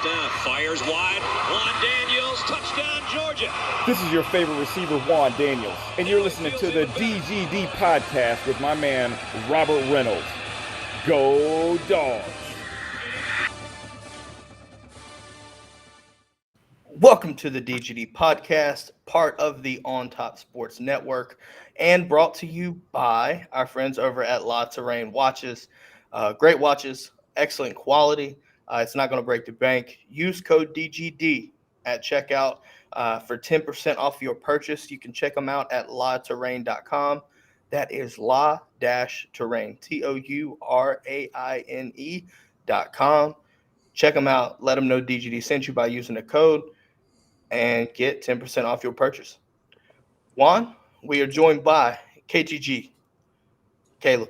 snap, fires wide. Juan Daniels, touchdown, Georgia. This is your favorite receiver, Juan Daniels, and you're listening to the DGD Podcast with my man, Robert Reynolds. Go Dogs! Welcome to the DGD Podcast, part of the On Top Sports Network, and brought to you by our friends over at La Terrain Watches. Great watches, excellent quality. It's not going to break the bank. Use code DGD at checkout for 10% off your purchase. You can check them out at laterrain.com. That is la-terrain, TOURAINE.com. Check them out. Let them know DGD sent you by using the code and get 10% off your purchase. Juan, we are joined by KTG. Caleb,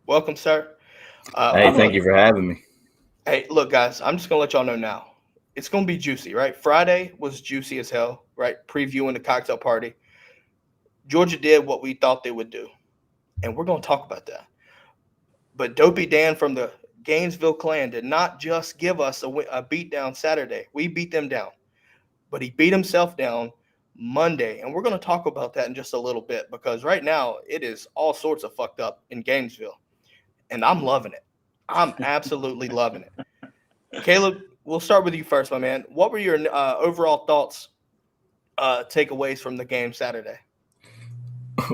welcome, sir. Thank you for having me. Hey, look, guys, I'm just going to let y'all know now. It's going to be juicy, right? Friday was juicy as hell, right? Previewing the cocktail party. Georgia did what we thought they would do, and we're going to talk about that. But Dopey Dan from the Gainesville clan did not just give us a beat down Saturday. We beat them down, but he beat himself down Monday, and we're going to talk about that in just a little bit because right now it is all sorts of fucked up in Gainesville, and I'm loving it. I'm absolutely loving it. Caleb, we'll start with you first, my man. What were your overall thoughts, takeaways from the game Saturday?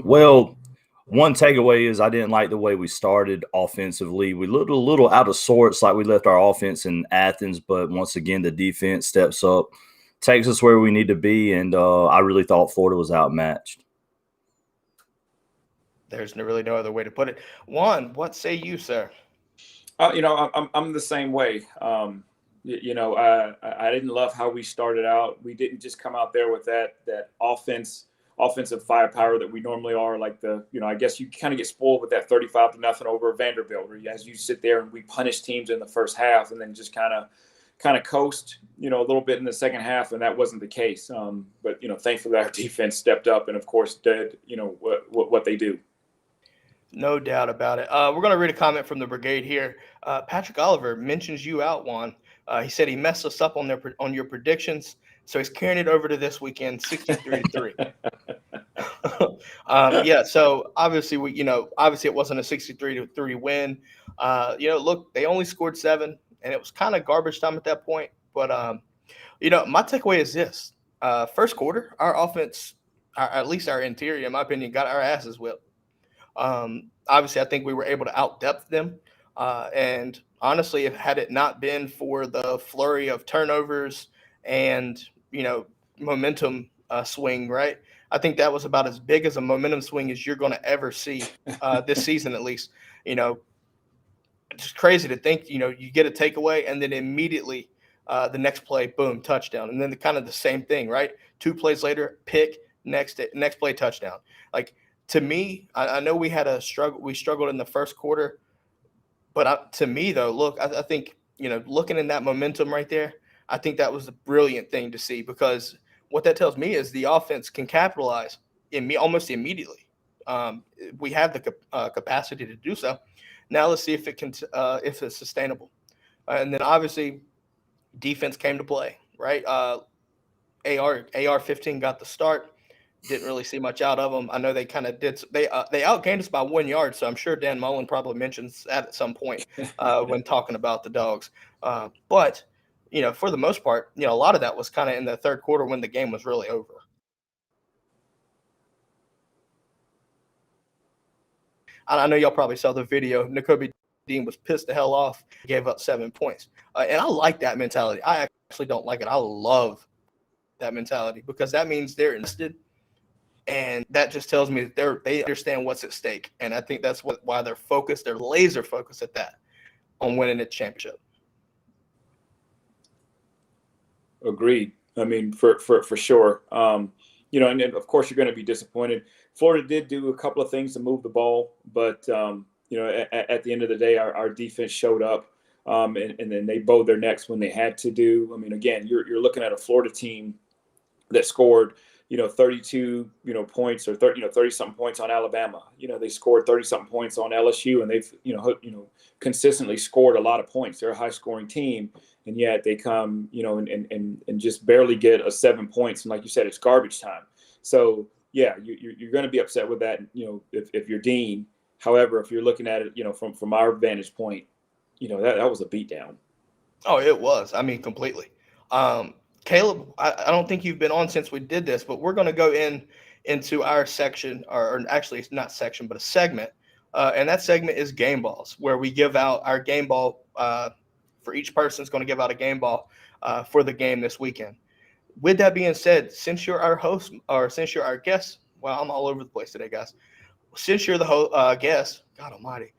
Well, one takeaway is I didn't like the way we started offensively. We looked a little out of sorts, like we left our offense in Athens, but once again, the defense steps up, takes us where we need to be, and I really thought Florida was outmatched. There's really no other way to put it. Juan, what say you, sir? I'm the same way. I didn't love how we started out. We didn't just come out there with that offensive firepower that we normally are. Like I guess you kind of get spoiled with that 35-0 over Vanderbilt, as you sit there and we punish teams in the first half and then just kind of coast, a little bit in the second half, and that wasn't the case. But thankfully our defense stepped up and of course did what they do. No doubt about it. We're going to read a comment from the brigade here. Patrick Oliver mentions you out, Juan. He said he messed us up on your predictions, so he's carrying it over to this weekend, 63-3. Yeah. So obviously it wasn't a 63-3 win. Look, they only scored 7, and it was kind of garbage time at that point. But my takeaway is this: first quarter, our offense, at least our interior, in my opinion, got our asses whipped. Obviously, I think we were able to out-depth them. And honestly, had it not been for the flurry of turnovers and, momentum swing, right? I think that was about as big as a momentum swing as you're going to ever see this season, at least. It's just crazy to think, you get a takeaway and then immediately the next play, boom, touchdown. And then kind of the same thing, right? 2 plays later, pick, next play, touchdown. Like, to me, I know we had a struggle. We struggled in the first quarter, but to me, though, look, I think looking in that momentum right there, I think that was a brilliant thing to see because what that tells me is the offense can capitalize almost immediately. We have the capacity to do so. Now let's see if it can, if it's sustainable. And then obviously, defense came to play, right? AR-15 got the start. Didn't really see much out of them. I know they kind of did. They outgained us by 1 yard, so I'm sure Dan Mullen probably mentions that at some point when talking about the Dogs. But for the most part, a lot of that was kind of in the third quarter when the game was really over. I know y'all probably saw the video. N'Kobe Dean was pissed the hell off. He gave up 7 points, and I like that mentality. I actually don't like it. I love that mentality because that means they're invested. And that just tells me that they understand what's at stake. And I think that's why they're focused. They're laser focused at that, on winning the championship. Agreed. I mean, for sure. And of course you're going to be disappointed. Florida did do a couple of things to move the ball, but at the end of the day, our defense showed up, and then they bowed their necks when they had to do. I mean, again, you're looking at a Florida team that scored 32, points or 30 something points on Alabama. They scored 30 something points on LSU, and they've, consistently scored a lot of points. They're a high scoring team, and yet they come, and just barely get a 7 points. And like you said, it's garbage time. So yeah, you're going to be upset with that, if you're Dean. However, if you're looking at it, from our vantage point, that was a beatdown. Oh, it was. I mean, completely. Caleb, I don't think you've been on since we did this, but we're going to go into our section, or actually it's not section, but a segment. And that segment is game balls, where we give out our game ball for each person is going to give out a game ball for the game this weekend. With that being said, since you're our host, or since you're our guest, well, I'm all over the place today, guys. Since you're the guest, God almighty,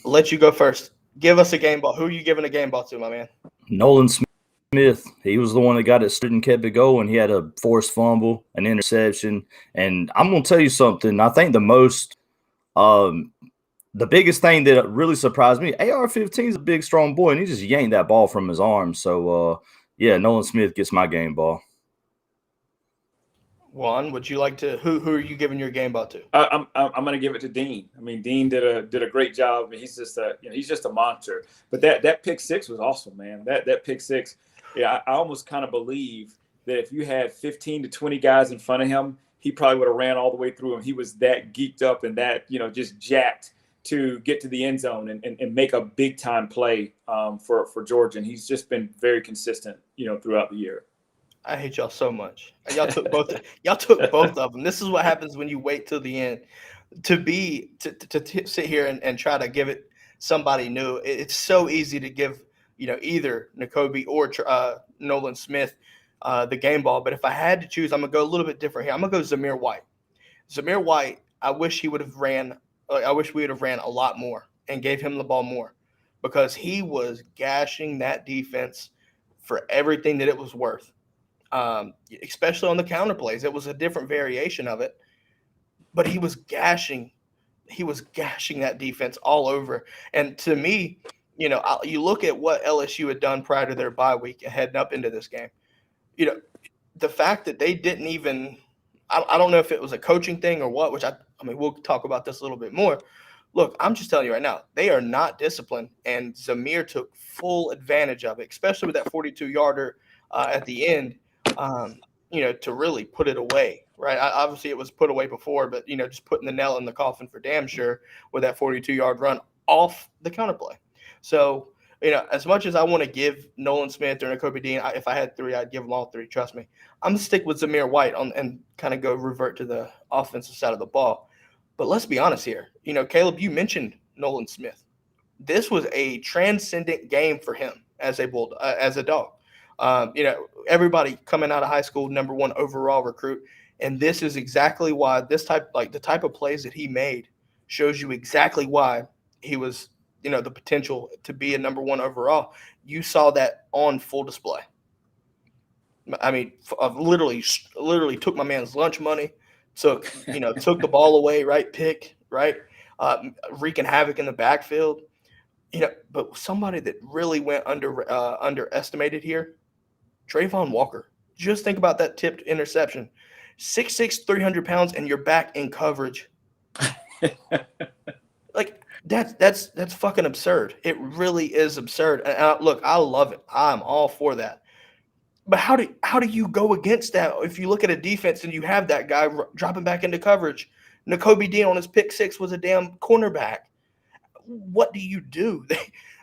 I'll let you go first. Give us a game ball. Who are you giving a game ball to, my man? Nolan Smith. He was the one that got it started and kept it going. He had a forced fumble, an interception. And I'm going to tell you something. I think the biggest thing that really surprised me, AR-15 is a big, strong boy, and he just yanked that ball from his arm. So, Nolan Smith gets my game ball. Juan, would you like to? Who are you giving your game ball to? I'm going to give it to Dean. I mean, Dean did a great job. I mean, he's just a monster. But that pick six was awesome, man. That pick six, I almost kind of believe that if you had 15 to 20 guys in front of him, he probably would have ran all the way through him. He was that geeked up and that just jacked to get to the end zone and make a big time play for Georgia. And he's just been very consistent, throughout the year. I hate y'all so much. Y'all took both. Y'all took both of them. This is what happens when you wait till the end to sit here and try to give it somebody new. It's so easy to give either Nakobe or Nolan Smith the game ball. But if I had to choose, I'm gonna go a little bit different here. I'm gonna go Zamir White. Zamir White. I wish we would have ran a lot more and gave him the ball more, because he was gashing that defense for everything that it was worth. Especially on the counter plays. It was a different variation of it, but he was gashing that defense all over. And to me, you look at what LSU had done prior to their bye week and heading up into this game. The fact that they didn't even, I don't know if it was a coaching thing or what, which I mean, we'll talk about this a little bit more. Look, I'm just telling you right now, they are not disciplined, and Zamir took full advantage of it, especially with that 42-yarder at the end. To really put it away, right? Obviously, it was put away before, but, just putting the nail in the coffin for damn sure with that 42-yard run off the counterplay. So, as much as I want to give Nolan Smith or Nakobe Dean, if I had three, I'd give them all three. Trust me. I'm going to stick with Zamir White and kind of go revert to the offensive side of the ball. But let's be honest here. Caleb, you mentioned Nolan Smith. This was a transcendent game for him as a dog. Everybody coming out of high school, number one overall recruit. And this is exactly why the type of plays that he made shows you exactly why he was, the potential to be a number one overall. You saw that on full display. I mean, literally took my man's lunch money, took the ball away, right? Pick, right? Wreaking havoc in the backfield. But somebody that really went underestimated here, Trayvon Walker. Just think about that tipped interception. 6'6", 300 pounds, and you're back in coverage. That's fucking absurd. It really is absurd. And look, I love it. I'm all for that. But how do you go against that if you look at a defense and you have that guy dropping back into coverage? Nakobe Dean on his pick six was a damn cornerback. What do you do?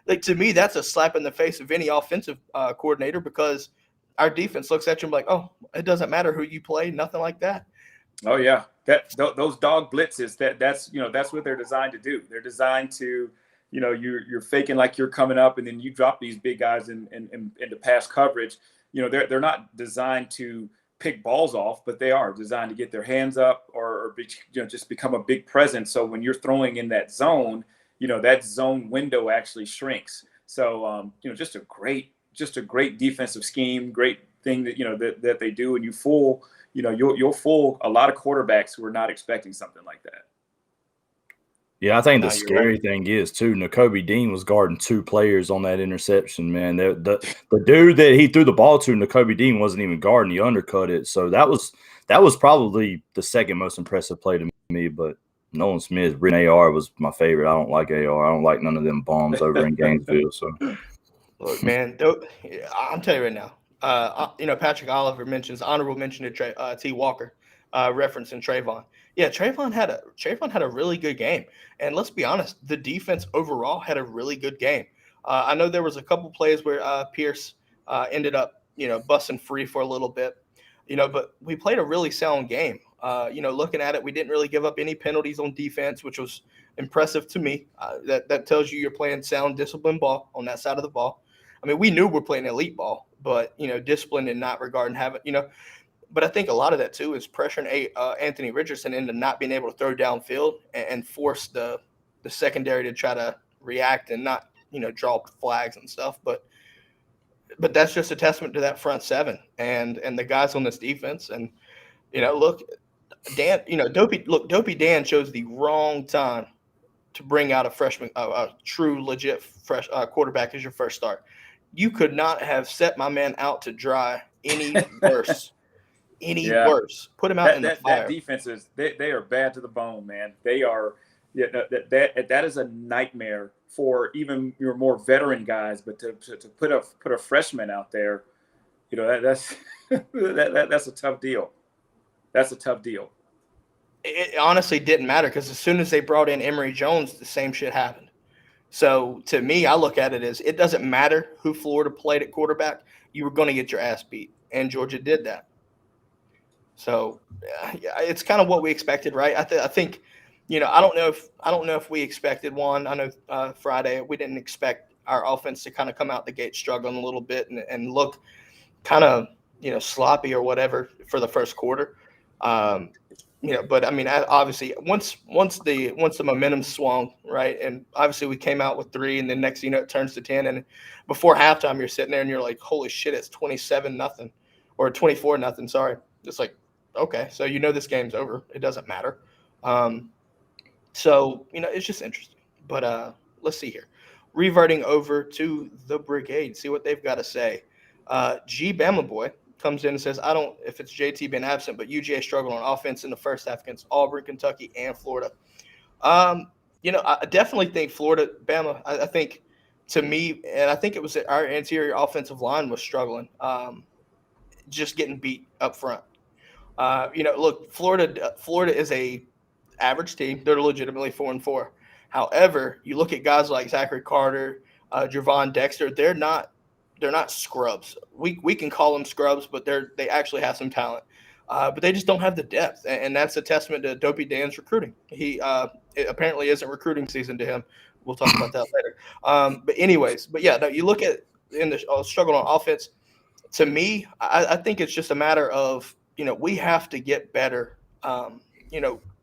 To me, that's a slap in the face of any offensive coordinator, because our defense looks at you and like, oh, it doesn't matter who you play, nothing like that. Oh yeah, those dog blitzes. That's what they're designed to do. They're designed to, you're faking like you're coming up, and then you drop these big guys into pass coverage. They're not designed to pick balls off, but they are designed to get their hands up or just become a big presence. So when you're throwing in that zone, that zone window actually shrinks. So just a great defensive scheme, great thing that they do, and you'll fool a lot of quarterbacks who are not expecting something like that. Yeah, I think the scary thing is too, Nakobe Dean was guarding two players on that interception, man. The dude that he threw the ball to, Nakobe Dean, wasn't even guarding. He undercut it. So that was that was probably the second most impressive play to me, but Nolan Smith, Britton AR was my favorite. I don't like AR. I don't like none of them bombs over in Gainesville. So, Look, man, I'm telling you right now. Patrick Oliver mentions honorable mention to T. Walker, referencing Trayvon. Yeah, Trayvon had a really good game, and let's be honest, the defense overall had a really good game. I know there was a couple plays where Pierce ended up, busting free for a little bit, but we played a really sound game. Looking at it, we didn't really give up any penalties on defense, which was impressive to me. That tells you you're playing sound, disciplined ball on that side of the ball. I mean, we knew we're playing elite ball, but, discipline in that regard and having, but I think a lot of that too is pressuring Anthony Richardson into not being able to throw downfield and force the secondary to try to react and not, draw flags and stuff. But that's just a testament to that front seven and the guys on this defense. And, look, Dan, Dopey Dan chose the wrong time to bring out a freshman, a true legit fresh quarterback as your first start. You could not have set my man out to dry any worse. Worse. Put him out in the fire. That defense they are bad to the bone, man. They are. Yeah, that is a nightmare for even your more veteran guys. But to put a freshman out there, that's that's a tough deal. That's a tough deal. It honestly didn't matter because as soon as they brought in Emory Jones, the same shit happened. So to me, I look at it as it doesn't matter who Florida played at quarterback. You were going to get your ass beat, and Georgia did that. So it's kind of what we expected, right? I think, I don't know if we expected one. I know Friday we didn't expect our offense to kind of come out the gate struggling a little bit and look kind of sloppy or whatever for the first quarter. But I mean, obviously, once the momentum swung, right, and obviously we came out with 3, and then next it turns to 10, and before halftime you're sitting there and you're like, holy shit, it's 27-0 or 24-0. Sorry, it's like, okay, so this game's over. It doesn't matter. So it's just interesting. But let's see here, reverting over to the Brigade, see what they've got to say. G Bama Boy comes in and says, I don't, if it's JT been absent, but UGA struggled on offense in the first half against Auburn, Kentucky, and Florida. I definitely think Florida, Bama, I think to me, and I think it was our interior offensive line was struggling, just getting beat up front. Look, Florida is a average team. They're legitimately 4-4. However, you look at guys like Zachary Carter, Javon Dexter, they're not scrubs. We can call them scrubs, but they actually have some talent. But they just don't have the depth, and that's a testament to Dopey Dan's recruiting. It apparently isn't recruiting season to him. We'll talk about that later. But yeah, no, you look at in the struggle on offense. To me, I think it's just a matter of we have to get better.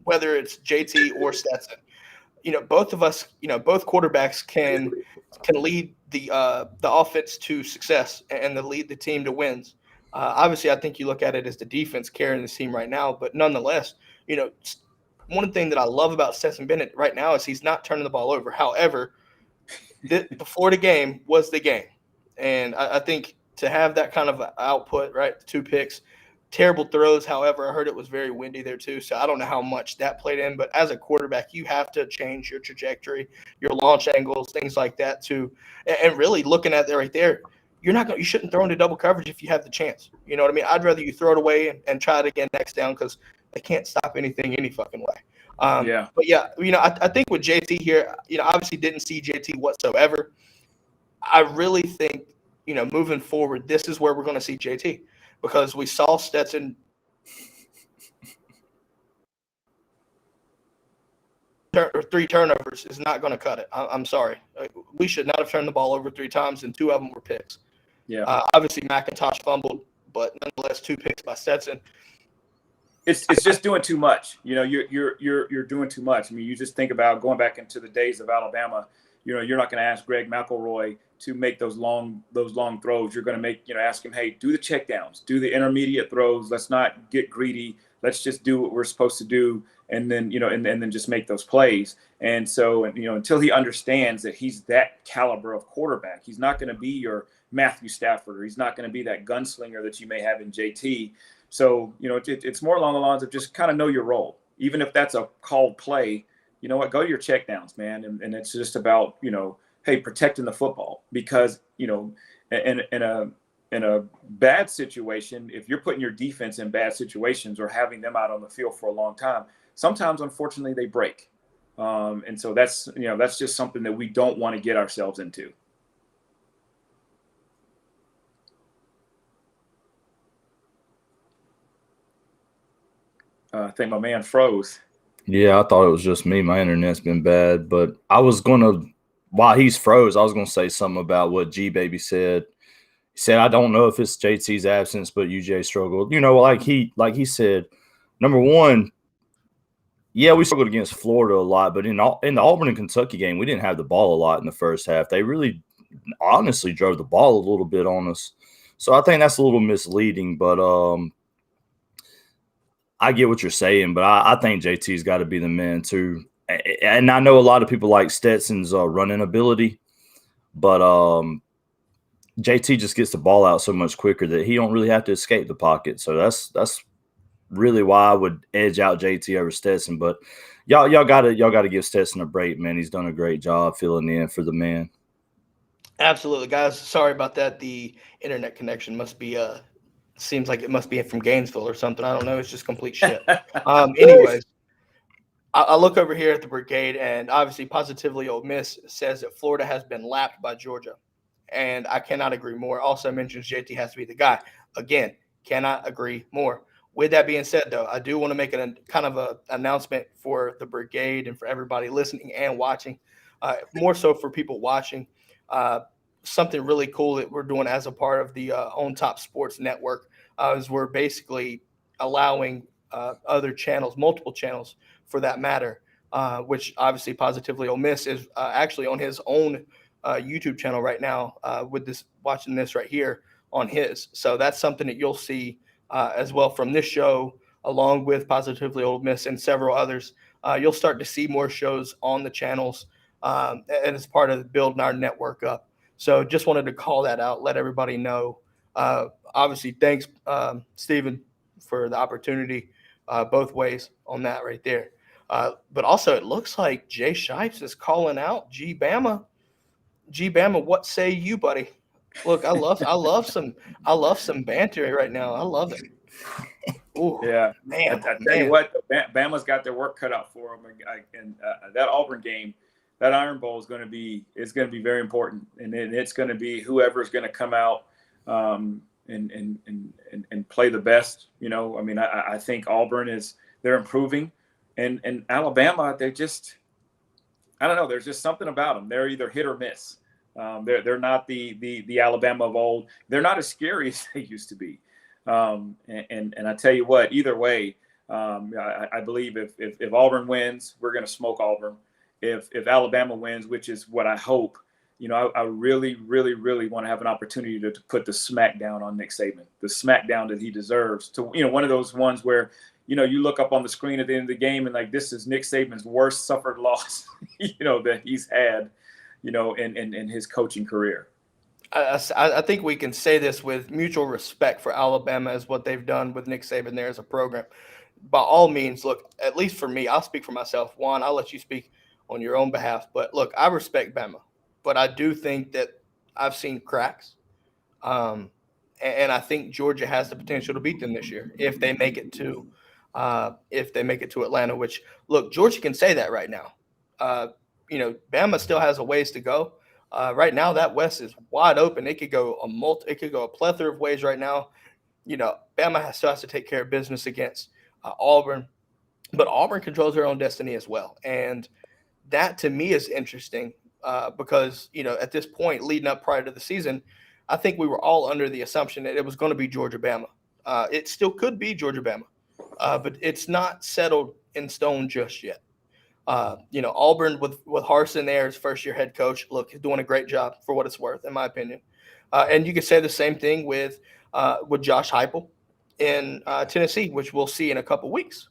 Whether it's JT or Stetson, both of us, both quarterbacks can lead the offense to success and lead the team to wins. Obviously, I think you look at it as the defense carrying the team right now, but nonetheless, one thing that I love about Stetson Bennett right now is he's not turning the ball over. However, the Florida game was the game, and I think to have that kind of output, right, 2 picks, terrible throws. However, I heard it was very windy there too, so I don't know how much that played in. But as a quarterback, you have to change your trajectory, your launch angles, things like that too. And really looking at that right there, you shouldn't throw into double coverage if you have the chance. You know what I mean? I'd rather you throw it away and try it again next down because they can't stop anything any fucking way. But yeah, I think with JT here, obviously didn't see JT whatsoever. I really think, moving forward, this is where we're going to see JT. Because we saw Stetson or 3 turnovers is not going to cut it. I'm sorry. We should not have turned the ball over 3 times, and 2 of them were picks. Yeah. Obviously, McIntosh fumbled, but nonetheless, 2 picks by Stetson. It's just doing too much. You're doing too much. I mean, you just think about going back into the days of Alabama. You're not going to ask Greg McElroy to make those long throws. You're going to ask him, hey, do the checkdowns, do the intermediate throws. Let's not get greedy. Let's just do what we're supposed to do, and then and then just make those plays. And so until he understands that he's that caliber of quarterback, he's not going to be your Matthew Stafford, or he's not going to be that gunslinger that you may have in JT. So, it's more along the lines of just kind of know your role. Even if that's a called play, you know what, go to your checkdowns, man. And it's just about, hey, protecting the football, because, in a bad situation, if you're putting your defense in bad situations or having them out on the field for a long time, sometimes, unfortunately, they break. And so that's just something that we don't want to get ourselves into. I think my man froze. Yeah, I thought it was just me. My internet's been bad, but while he's froze, I was gonna say something about what G Baby said. He said, I don't know if it's JT's absence, but UJ struggled. Like he said, number one, yeah, we struggled against Florida a lot, but in the Auburn and Kentucky game, we didn't have the ball a lot in the first half. They really honestly drove the ball a little bit on us. So I think that's a little misleading, but I get what you're saying, but I think JT's got to be the man too. And I know a lot of people like Stetson's running ability, but JT just gets the ball out so much quicker that he don't really have to escape the pocket. So that's really why I would edge out JT over Stetson. But y'all gotta give Stetson a break, man. He's done a great job filling in for the man. Absolutely, guys. Sorry about that. The internet connection must be seems like it must be from Gainesville or something. I don't know. It's just complete shit. Anyways, I look over here at the Brigade, and obviously Positively Ole Miss says that Florida has been lapped by Georgia, and I cannot agree more. Also mentions JT has to be the guy. Again, cannot agree more. With that being said, though, I do want to make a kind of an announcement for the Brigade and for everybody listening and watching, more so for people watching. Something really cool that we're doing as a part of the On Top Sports Network is we're basically allowing other channels, multiple channels for that matter, which obviously Positively Ole Miss is actually on his own YouTube channel right now watching this right here on his. So that's something that you'll see as well from this show, along with Positively Ole Miss and several others. You'll start to see more shows on the channels and as part of building our network up. So just wanted to call that out, let everybody know. Obviously, thanks, Stephen, for the opportunity both ways on that right there. But also, it looks like Jay Shipes is calling out G Bama. G Bama, what say you, buddy? Look, I love some banter right now. I love it. Ooh, yeah, man. I tell you what, Bama's got their work cut out for them, and that Auburn game, that Iron Bowl is going to be very important, and it's going to be whoever's going to come out and play the best. I think Auburn they're improving, and Alabama, they're just, I don't know, there's just something about them. They're either hit or miss. They're not the Alabama of old. They're not as scary as they used to be. And I tell you what, either way, I believe if Auburn wins, we're going to smoke Auburn. If Alabama wins, which is what I hope, I really, really, really want to have an opportunity to put the smack down on Nick Saban, the smackdown that he deserves. To one of those ones where you look up on the screen at the end of the game and like, this is Nick Saban's worst suffered loss, that he's had, in his coaching career. I think we can say this with mutual respect for Alabama as what they've done with Nick Saban there as a program. By all means, look, at least for me, I'll speak for myself. Juan, I'll let you speak on your own behalf. But look, I respect Bama, but I do think that I've seen cracks. And I think Georgia has the potential to beat them this year if they make it to Atlanta, which, look, Georgia can say that right now. Bama still has a ways to go. Right now, that West is wide open. It could go a plethora of ways right now. Bama still has to take care of business against Auburn, but Auburn controls their own destiny as well. And that to me is interesting because, at this point leading up prior to the season, I think we were all under the assumption that it was going to be Georgia-Bama. It still could be Georgia-Bama, but it's not settled in stone just yet. Auburn with Harsin there as first-year head coach, look, he's doing a great job for what it's worth, in my opinion. And you could say the same thing with Josh Heupel in Tennessee, which we'll see in a couple weeks.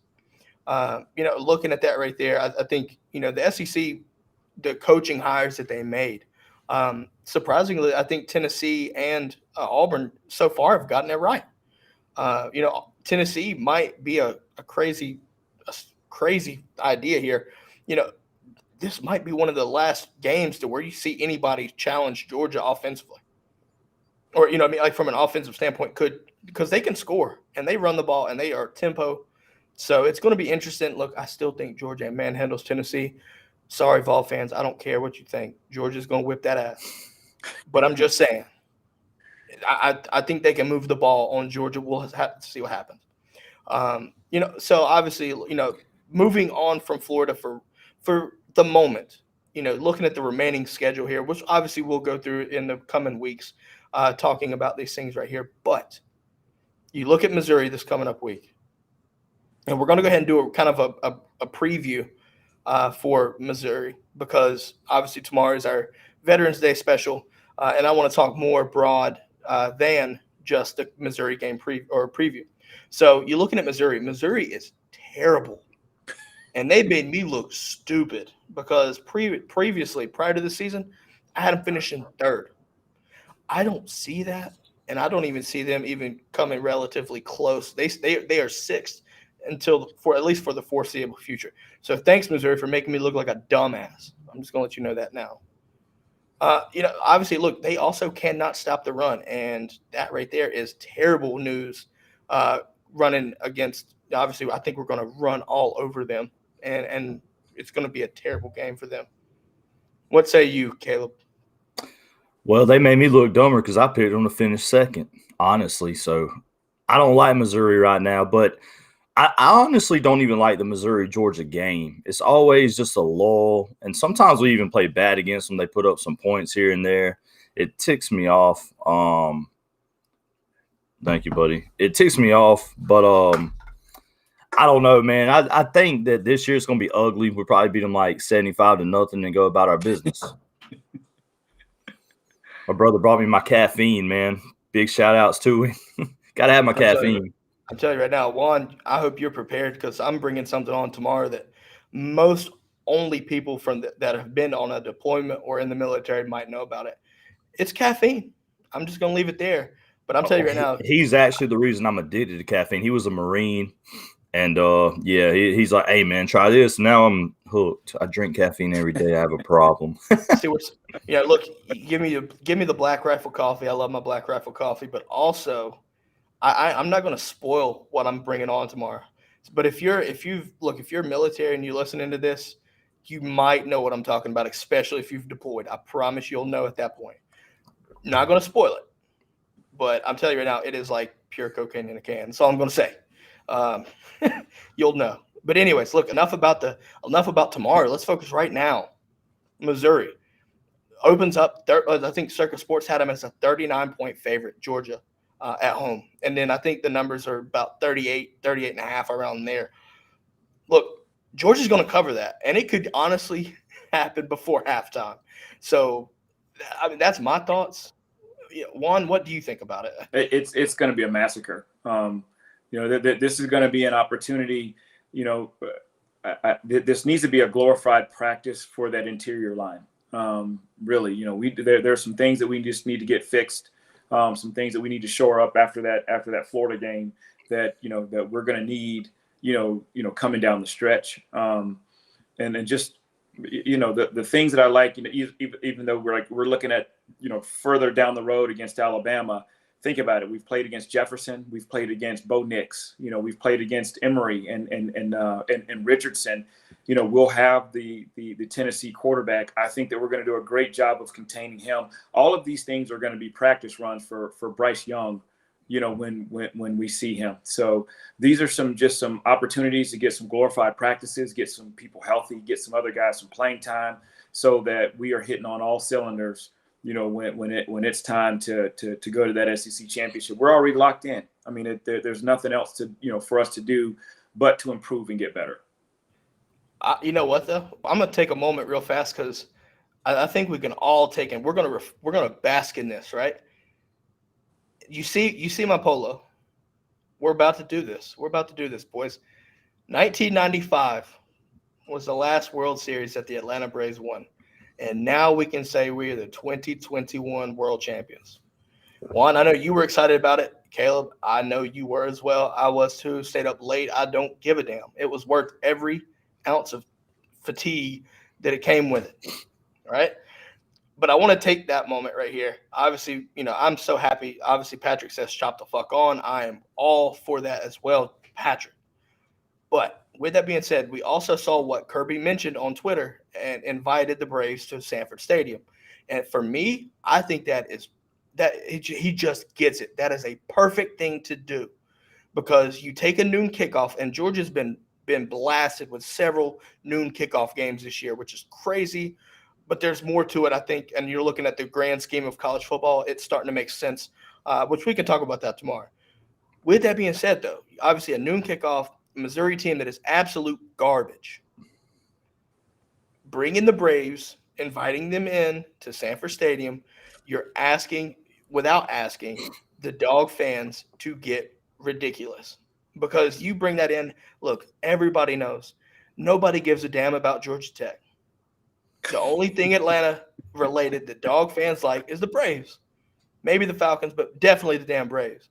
Looking at that right there, I think, the SEC, the coaching hires that they made, surprisingly, I think Tennessee and Auburn so far have gotten it right. Tennessee might be a crazy idea here. This might be one of the last games to where you see anybody challenge Georgia offensively. Or, like from an offensive standpoint, because they can score and they run the ball and they are tempo. So it's going to be interesting. Look, I still think Georgia manhandles Tennessee. Sorry, Vol fans. I don't care what you think. Georgia's going to whip that ass. But I'm just saying, I think they can move the ball on Georgia. We'll have to see what happens. So obviously, moving on from Florida for the moment, looking at the remaining schedule here, which obviously we'll go through in the coming weeks, talking about these things right here. But you look at Missouri this coming up week, and we're going to go ahead and do a kind of a preview for Missouri, because obviously tomorrow is our Veterans Day special, and I want to talk more broad than just the Missouri game preview. So you're looking at Missouri. Missouri is terrible, and they made me look stupid because previously, prior to the season, I had them finishing third. I don't see that, and I don't even see them even coming relatively close. They are sixth at least for the foreseeable future. So thanks, Missouri, for making me look like a dumbass. I'm just going to let you know that now. Obviously, look, they also cannot stop the run, and that right there is terrible news. Running against, obviously, I think we're going to run all over them, and it's going to be a terrible game for them. What say you, Caleb? Well, they made me look dumber because I picked them to finish second, honestly. So I don't like Missouri right now, but I honestly don't even like the Missouri-Georgia game. It's always just a lull, and sometimes we even play bad against them. They put up some points here and there. It ticks me off. Thank you, buddy. It ticks me off, but I don't know, man. I think that this year it's going to be ugly. We'll probably beat them like 75-0 and go about our business. My brother brought me my caffeine, man. Big shout-outs to him. Got to have my caffeine. I'll tell you right now, Juan, I hope you're prepared, because I'm bringing something on tomorrow that most only people that have been on a deployment or in the military might know about it. It's caffeine. I'm just going to leave it there. But I'm telling you right now. He's actually the reason I'm addicted to caffeine. He was a Marine, and he's like, hey, man, try this. Now I'm hooked. I drink caffeine every day. I have a problem. Look, give me the Black Rifle coffee. I love my Black Rifle coffee, but also – I'm not going to spoil what I'm bringing on tomorrow. But if you're military and you're listening to this, you might know what I'm talking about, especially if you've deployed. I promise you'll know at that point. Not going to spoil it, but I'm telling you right now, it is like pure cocaine in a can. That's all I'm going to say. You'll know. But anyways, look, enough about tomorrow. Let's focus right now. Missouri opens up. I think Circa Sports had them as a 39-point favorite, Georgia. At home. And then I think the numbers are about 38 and a half, around there. Look, Georgia's going to cover that, and it could honestly happen before halftime. So, that's my thoughts. Juan, what do you think about it? It's going to be a massacre. This is going to be an opportunity. This needs to be a glorified practice for that interior line. Really, there's some things that we just need to get fixed. Some things that we need to shore up after that Florida game that we're going to need coming down the stretch, and just the things that I like, even though we're looking at further down the road against Alabama. Think about it. We've played against Jefferson. We've played against Bo Nix. We've played against Emory and Richardson. We'll have the Tennessee quarterback. I think that we're going to do a great job of containing him. All of these things are going to be practice runs for Bryce Young, when we see him. So these are some opportunities to get some glorified practices, get some people healthy, get some other guys some playing time, so that we are hitting on all cylinders. When it's time to go to that SEC championship. We're already locked in. I mean, there's nothing else for us to do but to improve and get better. You know what though? I'm gonna take a moment real fast, because I think we can all take it. We're gonna bask in this, right? You see my polo. We're about to do this. Boys. 1995 was the last World Series that the Atlanta Braves won. And now we can say we are the 2021 world champions. Juan, I know you were excited about it. Caleb, I know you were as well. I was too. Stayed up late. I don't give a damn. It was worth every ounce of fatigue that it came with it. Right? But I want to take that moment right here. Obviously, I'm so happy. Obviously, Patrick says chop the fuck on. I am all for that as well, Patrick. But with that being said, we also saw what Kirby mentioned on Twitter and invited the Braves to Sanford Stadium. And for me, I think that he just gets it. That is a perfect thing to do because you take a noon kickoff, and Georgia's been blasted with several noon kickoff games this year, which is crazy. But there's more to it, I think, and you're looking at the grand scheme of college football. It's starting to make sense, which we can talk about that tomorrow. With that being said, though, obviously a noon kickoff, Missouri team that is absolute garbage. Bringing the Braves, inviting them in to Sanford Stadium, you're asking, without asking, the Dog fans to get ridiculous. Because you bring that in, look, everybody knows. Nobody gives a damn about Georgia Tech. The only thing Atlanta related that Dog fans like is the Braves. Maybe the Falcons, but definitely the damn Braves.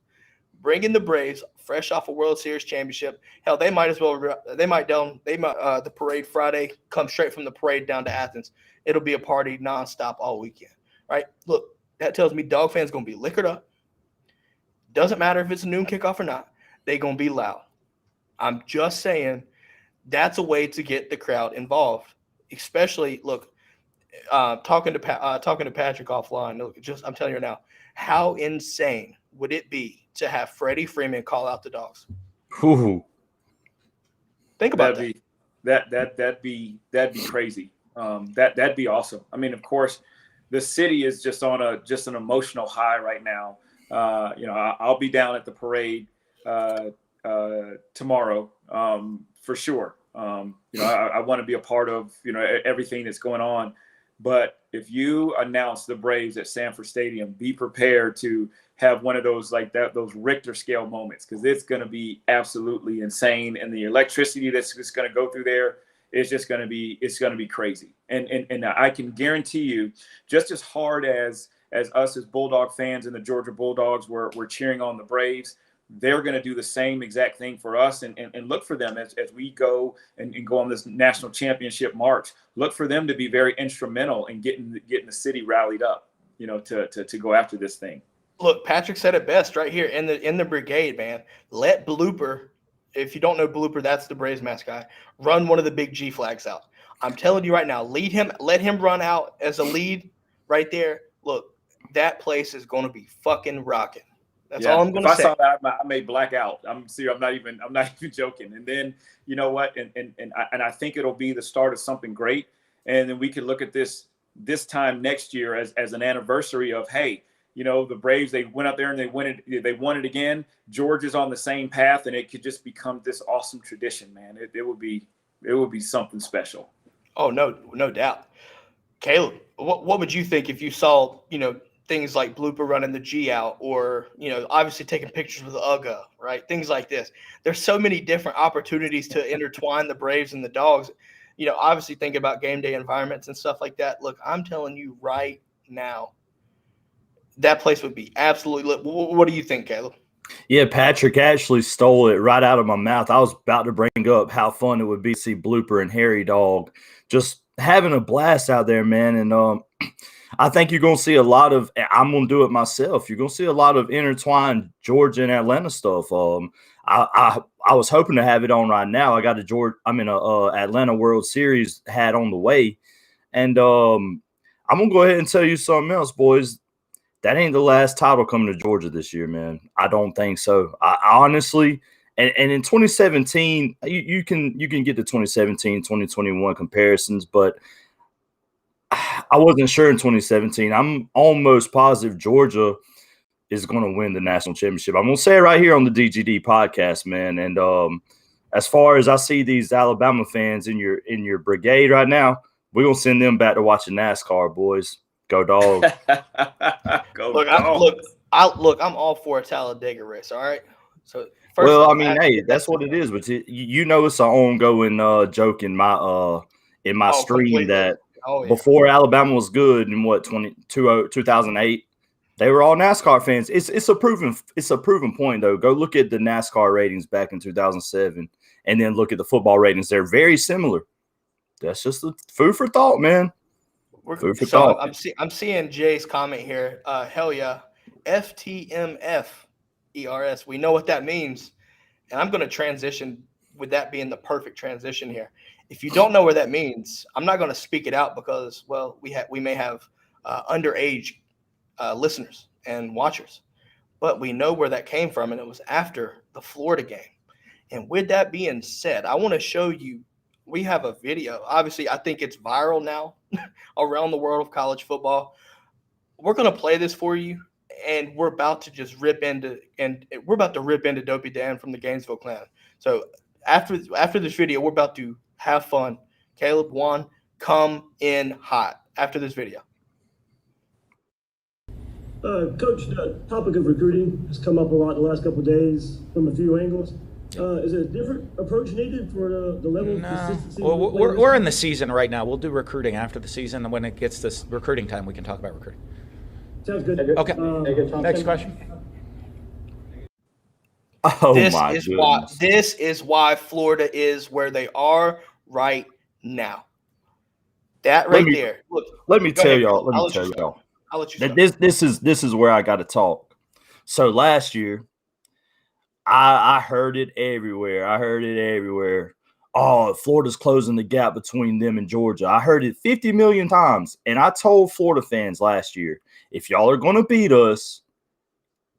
Bringing the Braves fresh off a World Series championship. Hell, they might the parade Friday, come straight from the parade down to Athens. It'll be a party nonstop all weekend, right? Look, that tells me Dog fans going to be liquored up. Doesn't matter if it's a noon kickoff or not. They're going to be loud. I'm just saying that's a way to get the crowd involved. Especially, look, talking to Patrick offline. Look, I'm telling you now, how insane would it be to have Freddie Freeman call out the Dogs? Ooh. Think about that'd be crazy. That'd be awesome. I mean, of course, the city is just on an emotional high right now. I'll be down at the parade tomorrow for sure. I want to be a part of, everything that's going on. But if you announce the Braves at Sanford Stadium, be prepared to have one of those those Richter scale moments, because it's going to be absolutely insane. And the electricity that's just going to go through there is just going to be crazy. And I can guarantee you, just as hard as us as Bulldog fans and the Georgia Bulldogs were cheering on the Braves, they're going to do the same exact thing for us, and look for them as we go and go on this national championship march. Look for them to be very instrumental in getting the city rallied up, to go after this thing. Look, Patrick said it best right here in the brigade, man. Let Blooper, if you don't know Blooper, that's the Braves mascot, run one of the big G flags out. I'm telling you right now, let him run out as a lead right there. Look, that place is going to be fucking rocking. That's all I'm going to say. If I saw that, I may black out. I'm serious. I'm not even joking. And then, you know what? And I think it'll be the start of something great. And then we could look at this time next year as an anniversary of, hey, the Braves, they went up there and they won it again. Georgia's on the same path, and it could just become this awesome tradition, man. It would be something special. Oh, no doubt. Caleb, what would you think if you saw, things like Blooper running the G out, or, obviously taking pictures with the UGA, right? Things like this. There's so many different opportunities to intertwine the Braves and the Dogs. Obviously thinking about game day environments and stuff like that. Look, I'm telling you right now, that place would be absolutely lit. What do you think, Caleb? Yeah, Patrick actually stole it right out of my mouth. I was about to bring up how fun it would be to see Blooper and Harry Dog just having a blast out there, man. And I think you're going to see a lot of – I'm going to do it myself. You're going to see a lot of intertwined Georgia and Atlanta stuff. I was hoping to have it on right now. I got a Atlanta World Series hat on the way. And I'm going to go ahead and tell you something else, boys. That ain't the last title coming to Georgia this year, man. I don't think so. I honestly – and in 2017, you can get the 2017, 2021 comparisons, but I wasn't sure in 2017. I'm almost positive Georgia is going to win the national championship. I'm going to say it right here on the DGD podcast, man. And as far as I see these Alabama fans in your brigade right now, we're going to send them back to watching NASCAR, boys. Go Dogs. I'm all for a Talladega race, all right? So that's what it is. But it's an ongoing joke in my stream completely. That before Alabama was good in 2008, They were all NASCAR fans. It's a proven point though. Go look at the NASCAR ratings back in 2007, and then look at the football ratings. They're very similar. That's just a food for thought, man. Food for thought. I'm seeing Jay's comment here. Hell yeah, FTMF ERS. We know what that means, and I'm going to transition with that being the perfect transition here. If you don't know what that means, I'm not going to speak it out because, well, we may have underage listeners and watchers, but we know where that came from, and it was after the Florida game. And with that being said, I want to show you. We have a video. Obviously, I think it's viral now around the world of college football. We're going to play this for you, and we're about to just rip into Dopey Dan from the Gainesville Clan. So after this video, we're about to have fun. Caleb, Juan, come in hot after this video. Coach, the topic of recruiting has come up a lot the last couple of days from a few angles. Is it a different approach needed for the level of consistency? Well, we're in the season right now. We'll do recruiting after the season, and when it gets to recruiting time, we can talk about recruiting. Sounds good. Okay. Next question. Oh my goodness. This is why Florida is where they are right now. That right there. Look, let me tell y'all. I'll let you that this is where I got to talk. So last year, I heard it everywhere. Oh, Florida's closing the gap between them and Georgia. I heard it 50 million times. And I told Florida fans last year, if y'all are going to beat us,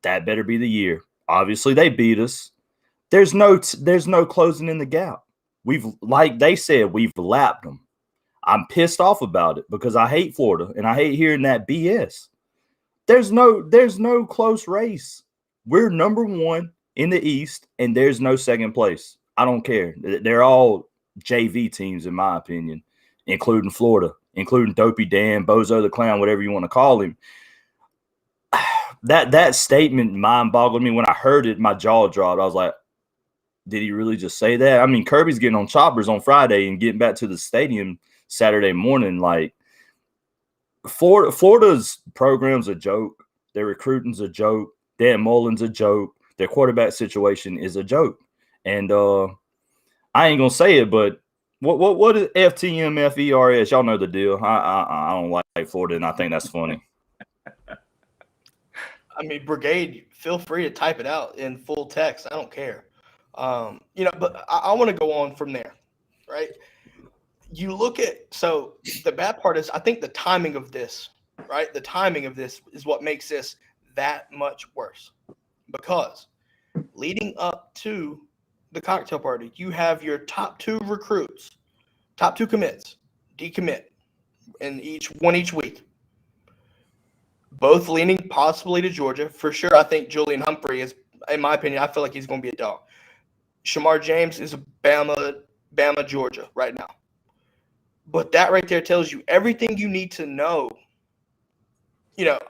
that better be the year. Obviously, they beat us. There's no closing in the gap. Like they said, we've lapped them. I'm pissed off about it because I hate Florida and I hate hearing that BS. There's no close race. We're number one in the East, and there's no second place. I don't care. They're all JV teams, in my opinion, including Florida, including Dopey Dan, Bozo the Clown, whatever you want to call him. That statement mind-boggled me. When I heard it, my jaw dropped. I was like, did he really just say that? I mean, Kirby's getting on choppers on Friday and getting back to the stadium Saturday morning. Like, Florida's program's a joke. Their recruiting's a joke. Dan Mullen's a joke. Their quarterback situation is a joke. And I ain't going to say it, but what is FTMFERS? Y'all know the deal. I don't like Florida, and I think that's funny. I mean, Brigade, feel free to type it out in full text. I don't care. But I want to go on from there, right? You look at – so the bad part is I think the timing of this, right? The timing of this is what makes this that much worse. Because leading up to the cocktail party, you have your top two recruits, top two commits, decommit, in each week. Both leaning possibly to Georgia. For sure, I think Julian Humphrey is, in my opinion, I feel like he's going to be a dog. Shamar James is a Bama, Georgia right now. But that right there tells you everything you need to know.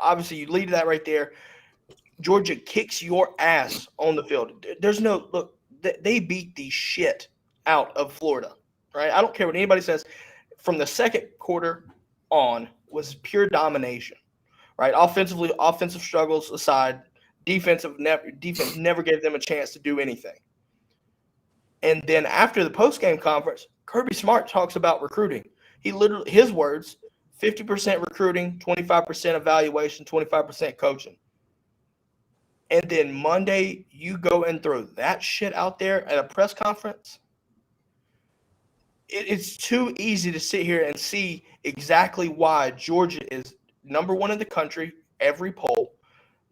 Obviously you lead that right there. Georgia kicks your ass on the field. There's no – look, they beat the shit out of Florida, right? I don't care what anybody says. From the second quarter on was pure domination, right? Offensive struggles aside, defense never gave them a chance to do anything. And then after the post-game conference, Kirby Smart talks about recruiting. He literally – his words, 50% recruiting, 25% evaluation, 25% coaching. And then Monday, you go and throw that shit out there at a press conference. It's too easy to sit here and see exactly why Georgia is number one in the country, every poll.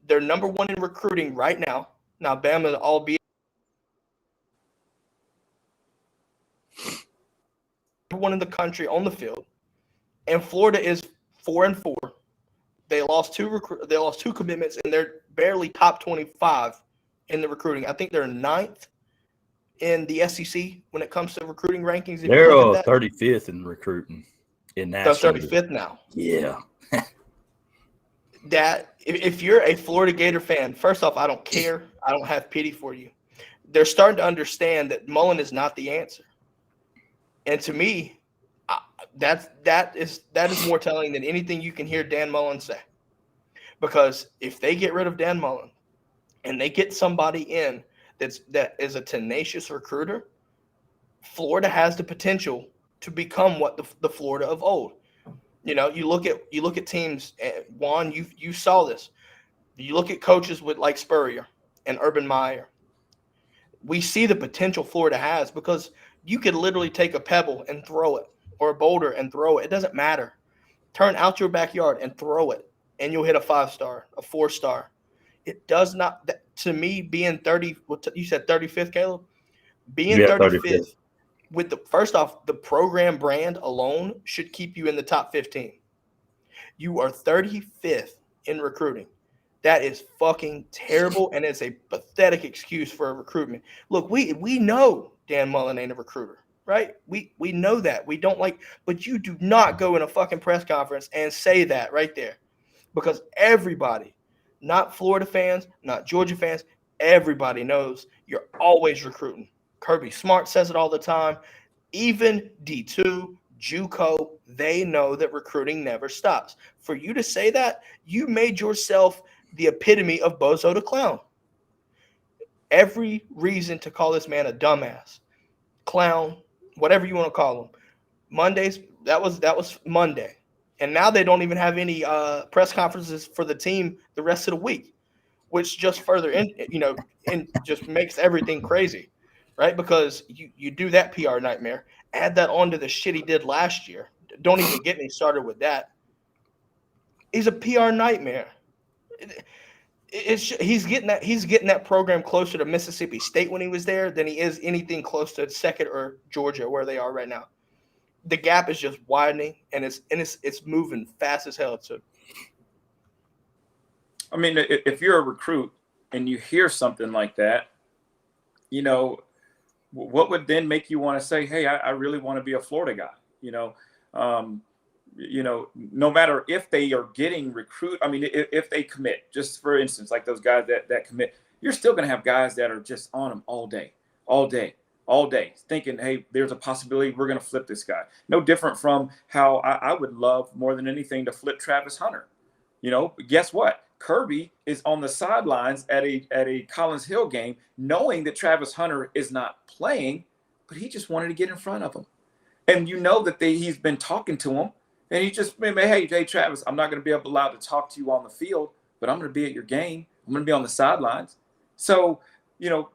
They're number one in recruiting right now. Now, Bama, albeit number one in the country on the field. And Florida is 4-4. They lost two commitments, and they're barely top 25 in the recruiting. I think they're 9th in the SEC when it comes to recruiting rankings. They're 35th in recruiting in that. They're 35th now. Yeah. That if you're a Florida Gator fan, first off, I don't care. I don't have pity for you. They're starting to understand that Mullen is not the answer. And to me, that is more telling than anything you can hear Dan Mullen say. Because if they get rid of Dan Mullen and they get somebody in that is a tenacious recruiter, Florida has the potential to become what the Florida of old. You know, you look at teams. Juan, you saw this. You look at coaches with like Spurrier and Urban Meyer. We see the potential Florida has because you could literally take a pebble and throw it, or a boulder and throw it. It doesn't matter. Turn out your backyard and throw it, and you'll hit a 5-star, a 4-star. It does not. To me, being 30, you said 35th, Caleb. Being 35th. With first off, the program brand alone should keep you in the top 15. You are 35th in recruiting. That is fucking terrible, and it's a pathetic excuse for a recruitment. Look, we know Dan Mullen ain't a recruiter, right? We know that. We don't like, but you do not go in a fucking press conference and say that right there, because everybody, not Florida fans, not Georgia fans, everybody knows you're always recruiting. Kirby Smart says it all the time. Even D2, JUCO, they know that recruiting never stops. For you to say that, you made yourself the epitome of bozo the clown. Every reason to call this man a dumbass, clown, whatever you want to call him. Mondays, that was Monday. And now they don't even have any press conferences for the team the rest of the week, which just further just makes everything crazy. Right? Because you do that PR nightmare, add that on to the shit he did last year. Don't even get me started with that. He's a PR nightmare. He's getting that program closer to Mississippi State when he was there than he is anything close to Second or Georgia where they are right now. The gap is just widening, and it's moving fast as hell too. I mean, if you're a recruit and you hear something like that, you know, what would then make you want to say, hey, I really want to be a Florida guy? No matter if they are getting if they commit, just for instance, like those guys that commit, you're still going to have guys that are just on them all day, thinking, hey, there's a possibility we're going to flip this guy. No different from how I would love more than anything to flip Travis Hunter. Guess what? Kirby is on the sidelines at a Collins Hill game, knowing that Travis Hunter is not playing, but he just wanted to get in front of him. And that he's been talking to him, and he just, hey, Travis, I'm not going to be allowed to talk to you on the field, but I'm going to be at your game. I'm going to be on the sidelines. So,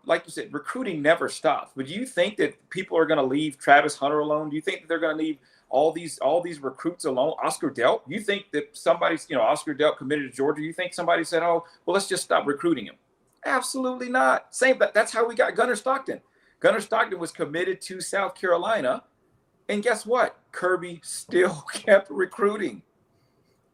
like you said, recruiting never stops. But do you think that people are going to leave Travis Hunter alone? Do you think that they're going to leave all these recruits alone? Oscar Delp, you think that somebody's, Oscar Delp committed to Georgia, you think somebody said, oh, well, let's just stop recruiting him? Absolutely not. That's how we got Gunnar Stockton. Gunnar Stockton was committed to South Carolina, and guess what? Kirby still kept recruiting.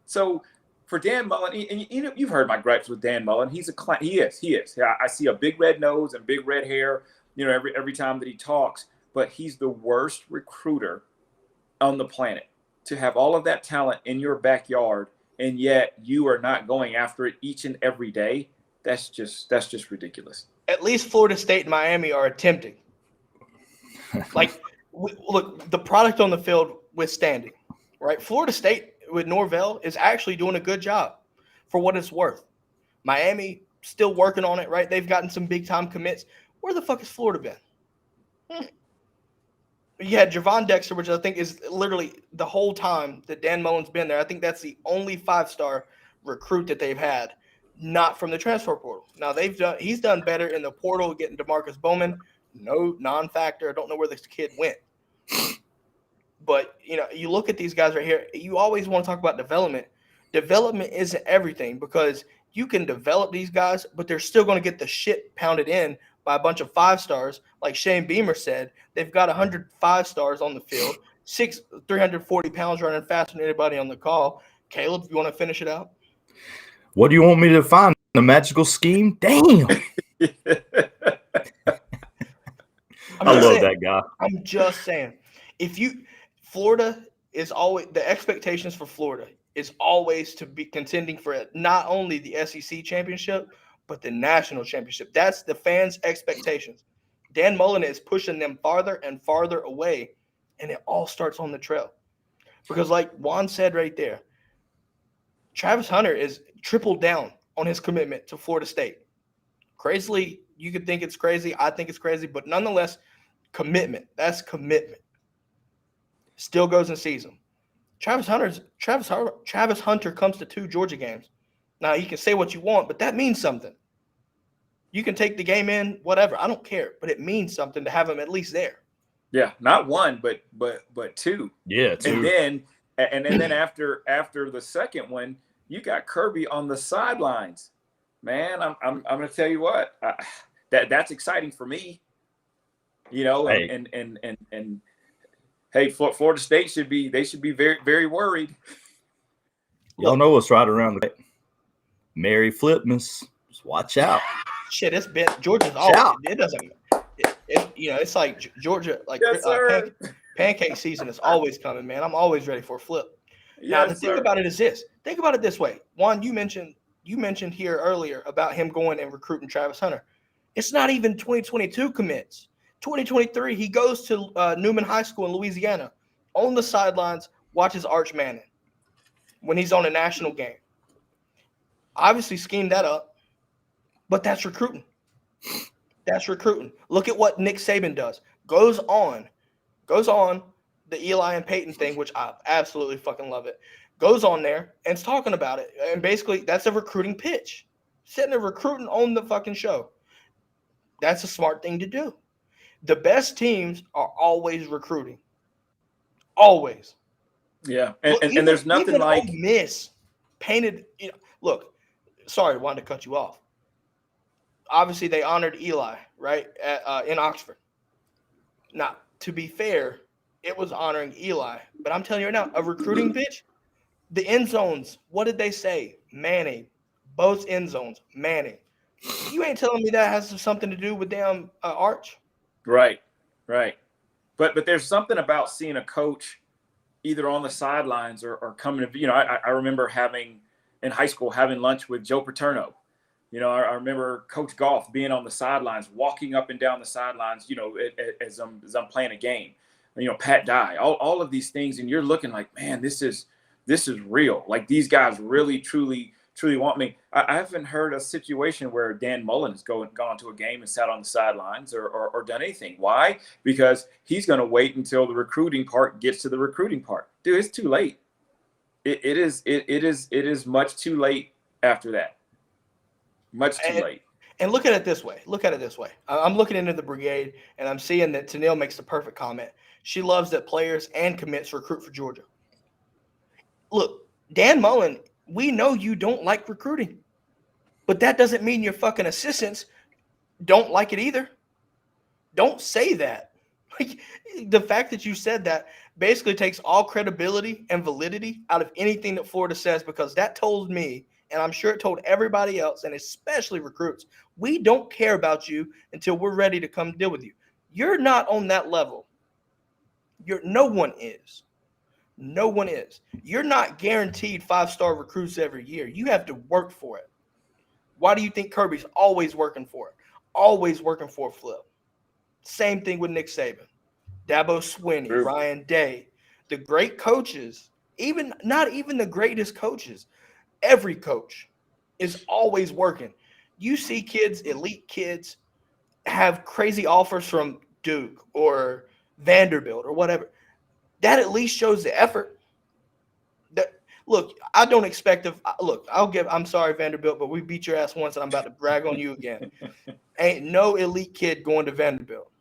So for Dan Mullen, and you've heard my gripes with Dan Mullen. He's he is. I see a big red nose and big red hair, every time that he talks, but he's the worst recruiter on the planet to have all of that talent in your backyard, and yet you are not going after it each and every day. That's just ridiculous. At least Florida State and Miami are attempting. Look, the product on the field withstanding, right? Florida State with Norvell is actually doing a good job for what it's worth. Miami still working on it, right? They've gotten some big time commits. Where the fuck has Florida been? You had Javon Dexter, which I think is literally the whole time that Dan Mullen's been there. I think that's the only 5-star recruit that they've had, not from the transfer portal. Now he's done better in the portal, getting DeMarcus Bowman. No non-factor. I don't know where this kid went. But, you look at these guys right here, you always want to talk about development. Development isn't everything, because you can develop these guys, but they're still going to get the shit pounded in by a bunch of 5-stars. Like Shane Beamer said, they've got 100 5-stars on the field, 340 pounds running faster than anybody on the call. Caleb, you want to finish it out? What do you want me to find? The magical scheme? Damn. I love that guy. I'm just saying. Florida is always, the expectations for Florida is always to be contending for not only the SEC championship, but the national championship. That's the fans' expectations. Dan Mullen is pushing them farther and farther away, and it all starts on the trail. Because like Juan said right there, Travis Hunter is tripled down on his commitment to Florida State. Crazily, you could think it's crazy. I think it's crazy, but nonetheless, commitment. That's commitment. Still goes and sees him. Travis Hunter comes to 2 Georgia games. Now, you can say what you want, but that means something. You can take the game in, whatever. I don't care, but it means something to have him at least there. Yeah, not 1, but 2. Yeah, 2. And then after the second one, you got Kirby on the sidelines. Man, I'm going to tell you what, that's exciting for me. And hey, Florida State should be very, very worried. Y'all know what's right around the Mary Flipmas. Just watch out. Shit, it's been Georgia's always. It doesn't. It's like Georgia, like yes, pancake season is always coming, man. I'm always ready for a flip. Now, the thing about it is this. Think about it this way. Juan, you mentioned here earlier about him going and recruiting Travis Hunter. It's not even 2022 commits. 2023, he goes to Newman High School in Louisiana. On the sidelines, watches Arch Manning when he's on a national game. Obviously schemed that up, but that's recruiting. That's recruiting. Look at what Nick Saban does. Goes on the Eli and Peyton thing, which I absolutely fucking love it. Goes on there and is talking about it. And basically, that's a recruiting pitch. Sitting there recruiting on the fucking show. That's a smart thing to do. The best teams are always recruiting. Always. Yeah. And there's nothing even like Ole Miss painted. Look, sorry, I wanted to cut you off. Obviously, they honored Eli, right, in Oxford. Now, to be fair, it was honoring Eli. But I'm telling you right now, a recruiting pitch, the end zones, what did they say? Manning. Both end zones, Manning. You ain't telling me that has something to do with damn Arch? Right. But there's something about seeing a coach either on the sidelines or coming to, I remember in high school having lunch with Joe Paterno. I remember Coach Goff being on the sidelines, walking up and down the sidelines, as I'm playing a game. Pat Dye, all of these things, and you're looking like, man, this is real. Like these guys really, truly want me. I haven't heard a situation where Dan Mullen has gone to a game and sat on the sidelines or done anything. Why? Because he's going to wait until the recruiting part gets to the recruiting part. Dude, it's too late. It is much too late after that. Much too late. And look at it this way. I'm looking into the brigade, and I'm seeing that Tennille makes the perfect comment. She loves that players and commits recruit for Georgia. Look, Dan Mullen, we know you don't like recruiting, but that doesn't mean your fucking assistants don't like it either. Don't say that. Like, the fact that you said that basically takes all credibility and validity out of anything that Florida says, because that told me, and I'm sure it told everybody else, and especially recruits, we don't care about you until we're ready to come deal with you. You're not on that level. No one is. No one is. You're not guaranteed 5-star recruits every year. You have to work for it. Why do you think Kirby's always working for it? Always working for a flip. Same thing with Nick Saban, Dabo Swinney, True. Ryan Day, the great coaches, not even the greatest coaches. Every coach is always working. You see kids, elite kids, have crazy offers from Duke or Vanderbilt or whatever. That at least shows the effort. Look, I don't expect I'm sorry, Vanderbilt, but we beat your ass once and I'm about to brag on you again. Ain't no elite kid going to Vanderbilt.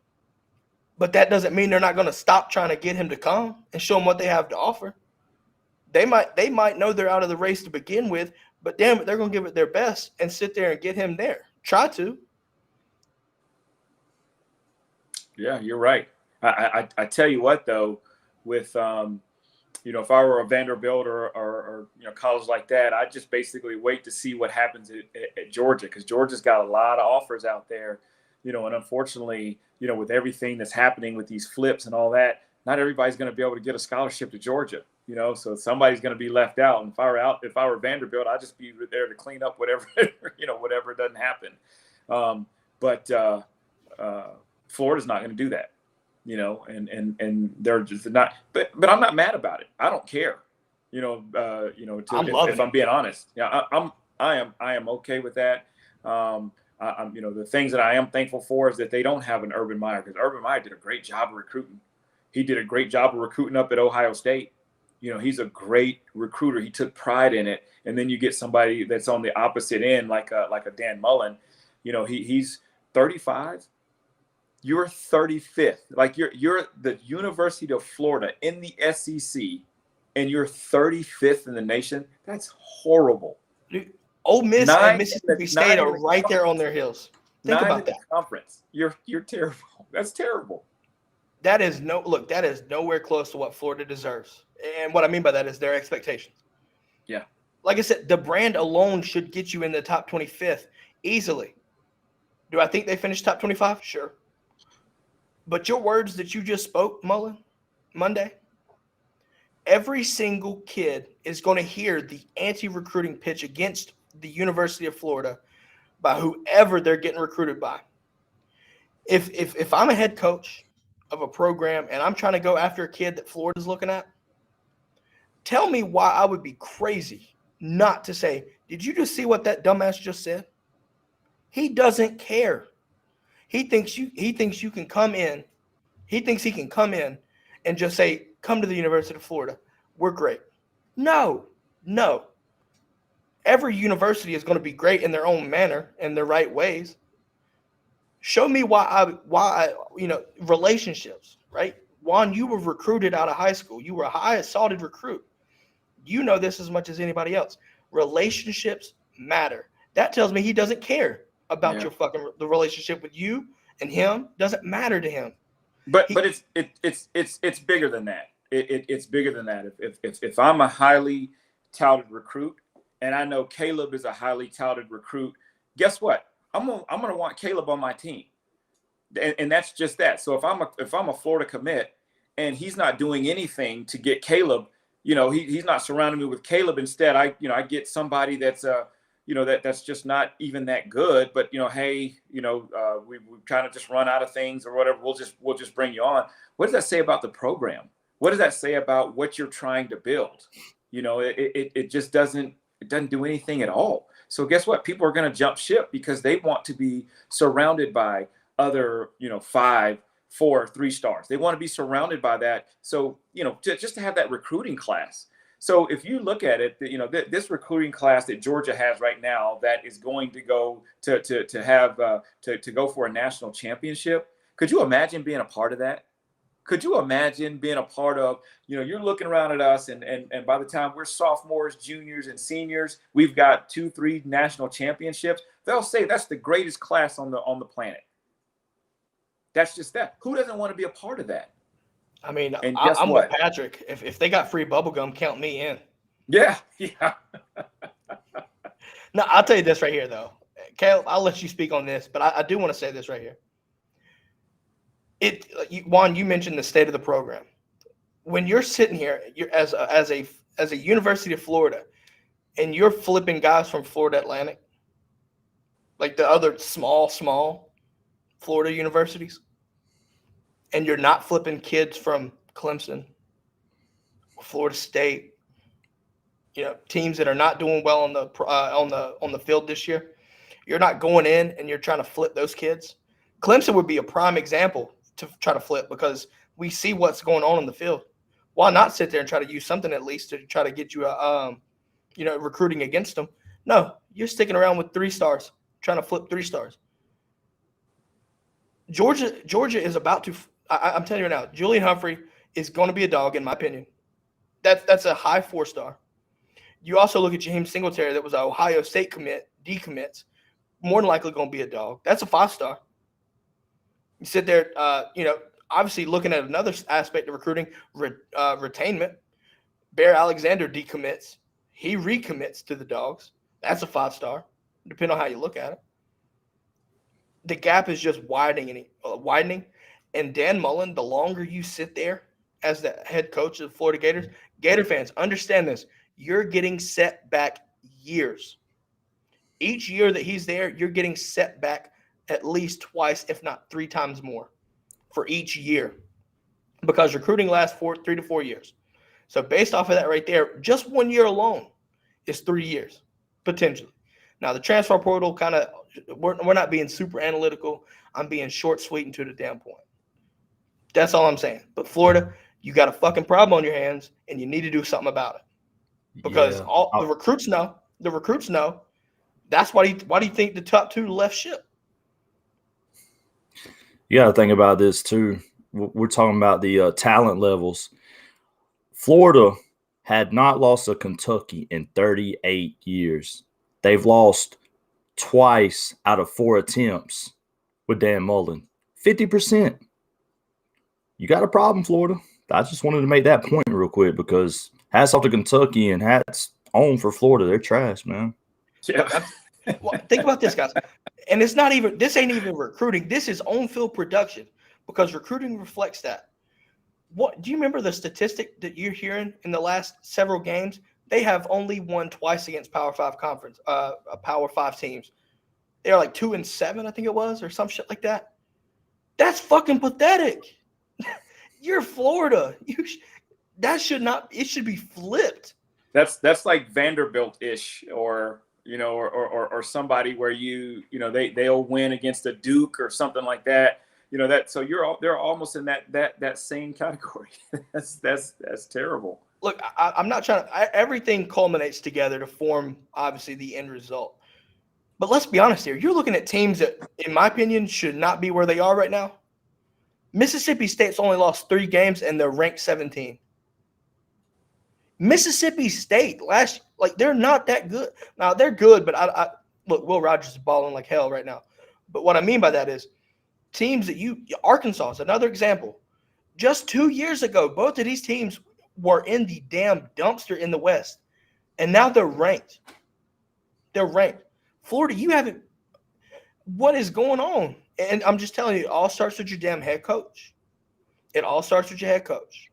But that doesn't mean they're not going to stop trying to get him to come and show him what they have to offer. They might know they're out of the race to begin with, but damn it, they're going to give it their best and sit there and get him there. Try to. Yeah, you're right. I tell you what, though, with if I were a Vanderbilt or college like that, I'd just basically wait to see what happens at Georgia, because Georgia's got a lot of offers out there, and unfortunately, with everything that's happening with these flips and all that, not everybody's going to be able to get a scholarship to Georgia, so somebody's going to be left out. And if I were Vanderbilt, I'd just be there to clean up whatever, whatever doesn't happen. But Florida's not going to do that. And they're just not, but I'm not mad about it. I don't care. If I'm being honest, I am okay with that. The things that I am thankful for is that they don't have an Urban Meyer, because Urban Meyer did a great job of recruiting. He did a great job of recruiting up at Ohio State. He's a great recruiter. He took pride in it. And then you get somebody that's on the opposite end, like a Dan Mullen. He's 35. You're 35th. Like you're the University of Florida in the SEC, and you're 35th in the nation. That's horrible. Ole Miss and Mississippi State are right there on their heels. Think about that. Conference. You're terrible. That's terrible. That is nowhere close to what Florida deserves. And what I mean by that is their expectations. Yeah. Like I said, the brand alone should get you in the top 25th easily. Do I think they finished top 25? Sure. But your words that you just spoke, Mullen, Monday, every single kid is going to hear the anti-recruiting pitch against the University of Florida by whoever they're getting recruited by. If I'm a head coach of a program and I'm trying to go after a kid that Florida's looking at, tell me why I would be crazy not to say, did you just see what that dumbass just said? He doesn't care. He thinks you can come in. He thinks he can come in and just say, come to the University of Florida. We're great. No. Every university is going to be great in their own manner and their right ways. Show me why relationships, right? Juan, you were recruited out of high school. You were a high assaulted recruit. You know this as much as anybody else. Relationships matter. That tells me he doesn't care about the relationship with you and him. Doesn't matter to him. But it's bigger than that. It's bigger than that. If I'm a highly touted recruit and I know Caleb is a highly touted recruit, guess what? I'm gonna want Caleb on my team, and that's just that. So if I'm a Florida commit and he's not doing anything to get Caleb, he's not surrounding me with Caleb. Instead, I get somebody that's that's just not even that good. But we kind of just run out of things or whatever. We'll just bring you on. What does that say about the program? What does that say about what you're trying to build? It just doesn't do anything at all. So guess what? People are going to jump ship because they want to be surrounded by other, 5, 4, 3 stars. They want to be surrounded by that. So, just to have that recruiting class. So if you look at it, this recruiting class that Georgia has right now, that is going to go to go for a national championship. Could you imagine being a part of that? Could you imagine being a part of, you're looking around at us and by the time we're sophomores, juniors, and seniors, we've got 2, 3 national championships. They'll say that's the greatest class on the planet. That's just that. Who doesn't want to be a part of that? I mean, I'm with Patrick. If they got free bubble gum, count me in. Yeah. No, I'll tell you this right here, though. Caleb, I'll let you speak on this, but I do want to say this right here. Juan, you mentioned the state of the program. When you're sitting here, you're as a University of Florida, and you're flipping guys from Florida Atlantic, like the other small Florida universities, and you're not flipping kids from Clemson, Florida State, teams that are not doing well on the field this year. You're not going in and you're trying to flip those kids. Clemson would be a prime example to try to flip because we see what's going on in the field. Why not sit there and try to use something at least to try to get you recruiting against them? No, you're sticking around with 3 stars, trying to flip 3 stars. Georgia is about to. I'm telling you right now, Julian Humphrey is going to be a dog, in my opinion. That's a high 4-star. You also look at James Singletary, that was an Ohio State decommits, more than likely going to be a dog. That's a 5-star. You sit there, obviously looking at another aspect of recruiting, retainment. Bear Alexander decommits. He recommits to the Dogs. That's a 5-star, depending on how you look at it. The gap is just widening. And Dan Mullen, the longer you sit there as the head coach of the Florida Gators, Gator fans, understand this. You're getting set back years. Each year that he's there, you're getting set back at least twice, if not 3 times more for each year, because recruiting lasts 3 to 4 years. So based off of that right there, just 1 year alone is 3 years, potentially. Now, the transfer portal kind of – we're not being super analytical. I'm being short, sweet, and to the damn point. That's all I'm saying. But Florida, you got a fucking problem on your hands, and you need to do something about it. Because the recruits know. The recruits know. That's why do you think the top two left ship? You got to think about this too. We're talking about the talent levels. Florida had not lost to Kentucky in 38 years. They've lost twice out of 4 attempts with Dan Mullen. 50%. You got a problem, Florida. I just wanted to make that point real quick because hats off to Kentucky and hats on for Florida. They're trash, man. Yeah. Well, think about this, guys. And it's not even – this ain't even recruiting. This is on-field production because recruiting reflects that. What do you remember the statistic that you're hearing in the last several games? They have only won twice against Power 5 conference, Power 5 teams. They're like 2-7, I think it was, or some shit like that. That's fucking pathetic. You're Florida. That should not – it should be flipped. That's like Vanderbilt-ish or somebody where they'll win against a Duke or something like that. So they're almost in that same category. That's terrible. Look, I'm not trying to – everything culminates together to form, obviously, the end result. But let's be honest here. You're looking at teams that, in my opinion, should not be where they are right now. Mississippi State's only lost 3 games, and they're ranked 17. Mississippi State they're not that good. Now, they're good, but I look, Will Rogers is balling like hell right now. But what I mean by that is teams that Arkansas is another example. Just 2 years ago, both of these teams were in the damn dumpster in the West, and now they're ranked. They're ranked. Florida, you haven't – what is going on? And I'm just telling you, it all starts with your damn head coach. It all starts with your head coach.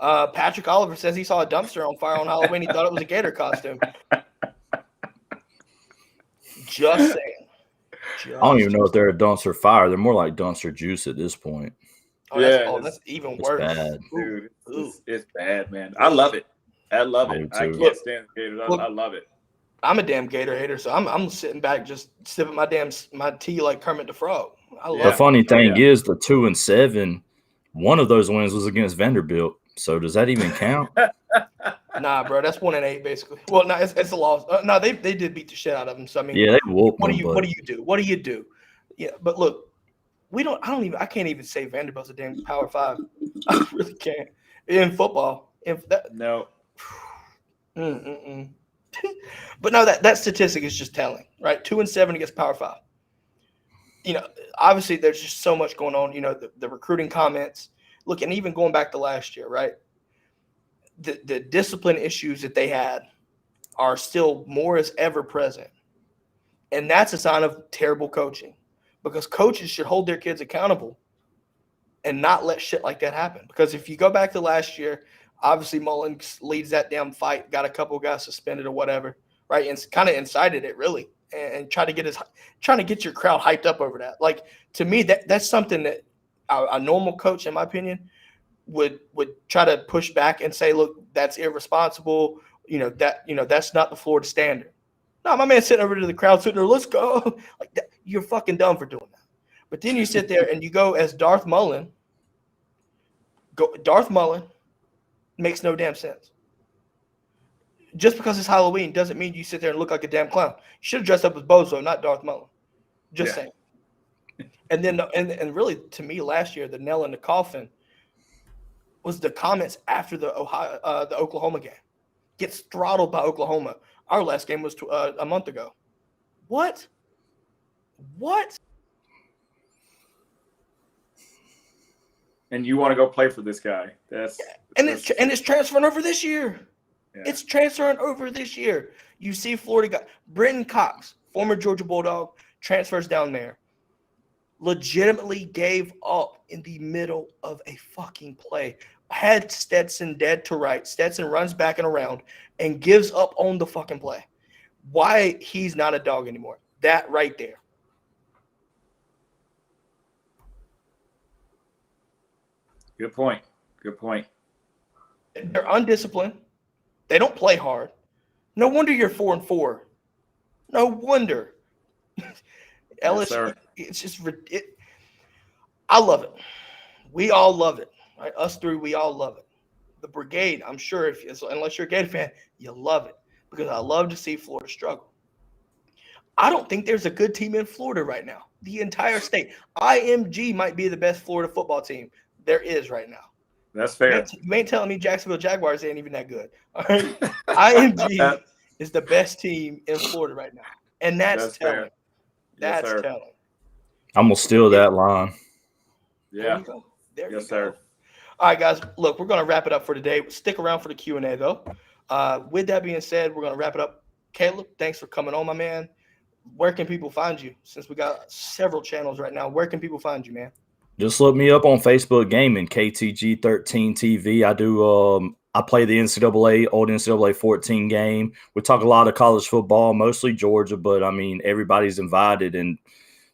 Patrick Oliver says he saw a dumpster on fire on Halloween. He thought it was a gator costume. Just saying. I don't even know if they're a dumpster fire. They're more like dumpster juice at this point. That's even worse. Bad. Dude, it's bad, man. I love it. I can't stand Gators. I love it. I'm a damn Gator hater, so I'm sitting back just sipping my tea like Kermit the Frog. The funny thing is the 2-7, one of those wins was against Vanderbilt. So does that even count? Nah, bro, that's 1-8 basically. Well, no, it's a loss. No, they did beat the shit out of them. So I mean, yeah, they whooped what them. What do you do? What do you do? Yeah, but look, I can't even say Vanderbilt's a damn Power 5. I really can't in football. No. But no, that statistic is just telling, right? 2-7 against Power 5. Obviously there's just so much going on. The recruiting comments. Look, and even going back to last year, right? The discipline issues that they had are still more as ever present. And that's a sign of terrible coaching because coaches should hold their kids accountable and not let shit like that happen. Because if you go back to last year, obviously Mullen leads that damn fight, got a couple guys suspended or whatever, right? And kind of incited it really and trying to get your crowd hyped up over that. Like, to me, that's something that a normal coach, in my opinion, would try to push back and say, look, that's irresponsible. That's not the Florida standard. No, my man sitting over to the crowd sitting there, let's go. Like that, you're fucking dumb for doing that. But then you sit there and you go as Darth Mullen. Darth Mullen makes no damn sense. Just because it's Halloween doesn't mean you sit there and look like a damn clown. You should have dressed up as Bozo, not Darth Mullen. Just saying. And then, and really, to me, last year, the nail in the coffin was the comments after the Oklahoma game. Gets throttled by Oklahoma. Our last game was a month ago. What? And you want to go play for this guy? It's transferring over this year. Yeah. It's transferring over this year. You see Florida got Brenton Cox, former Georgia Bulldog, transfers down there. Legitimately gave up in the middle of a fucking play. Had Stetson dead to right. Stetson runs back and around and gives up on the fucking play. Why he's not a dog anymore. That right there. Good point. They're undisciplined. They don't play hard. No wonder you're 4-4. No wonder. LSU, it's just I love it. We all love it. Right? Us three, we all love it. The Brigade, I'm sure, unless you're a Gator fan, you love it because I love to see Florida struggle. I don't think there's a good team in Florida right now. The entire state. IMG might be the best Florida football team there is right now. That's fair. You ain't telling me Jacksonville Jaguars ain't even that good. All right. IMG is the best team in Florida right now. And that's telling. Fair. That's yes, telling. I'm going to steal that line. There Yeah. you go. There Yes, you go. sir. All right, guys. Look, we're going to wrap it up for today. Stick around for the Q&A, though. With that being said, we're going to wrap it up. Caleb, thanks for coming on, my man. Where can people find you? Since we got several channels right now, where can people find you, man? Just look me up on Facebook Gaming, KTG13TV. I play the old NCAA 14 game. We talk a lot of college football, mostly Georgia, but I mean, everybody's invited. And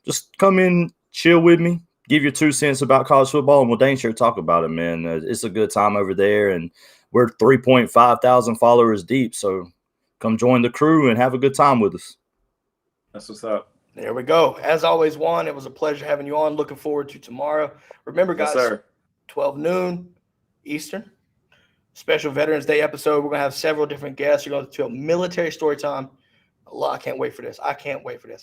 just come in, chill with me, give your 2 cents about college football, and we'll dang sure talk about it, man. It's a good time over there, and we're 3.5 thousand followers deep. So come join the crew and have a good time with us. That's what's up. There we go. As always, Juan, it was a pleasure having you on. Looking forward to tomorrow. Remember, guys, Yes, sir. 12 noon Eastern, special Veterans Day episode. We're going to have several different guests. You're going to do a military story time. I can't wait for this.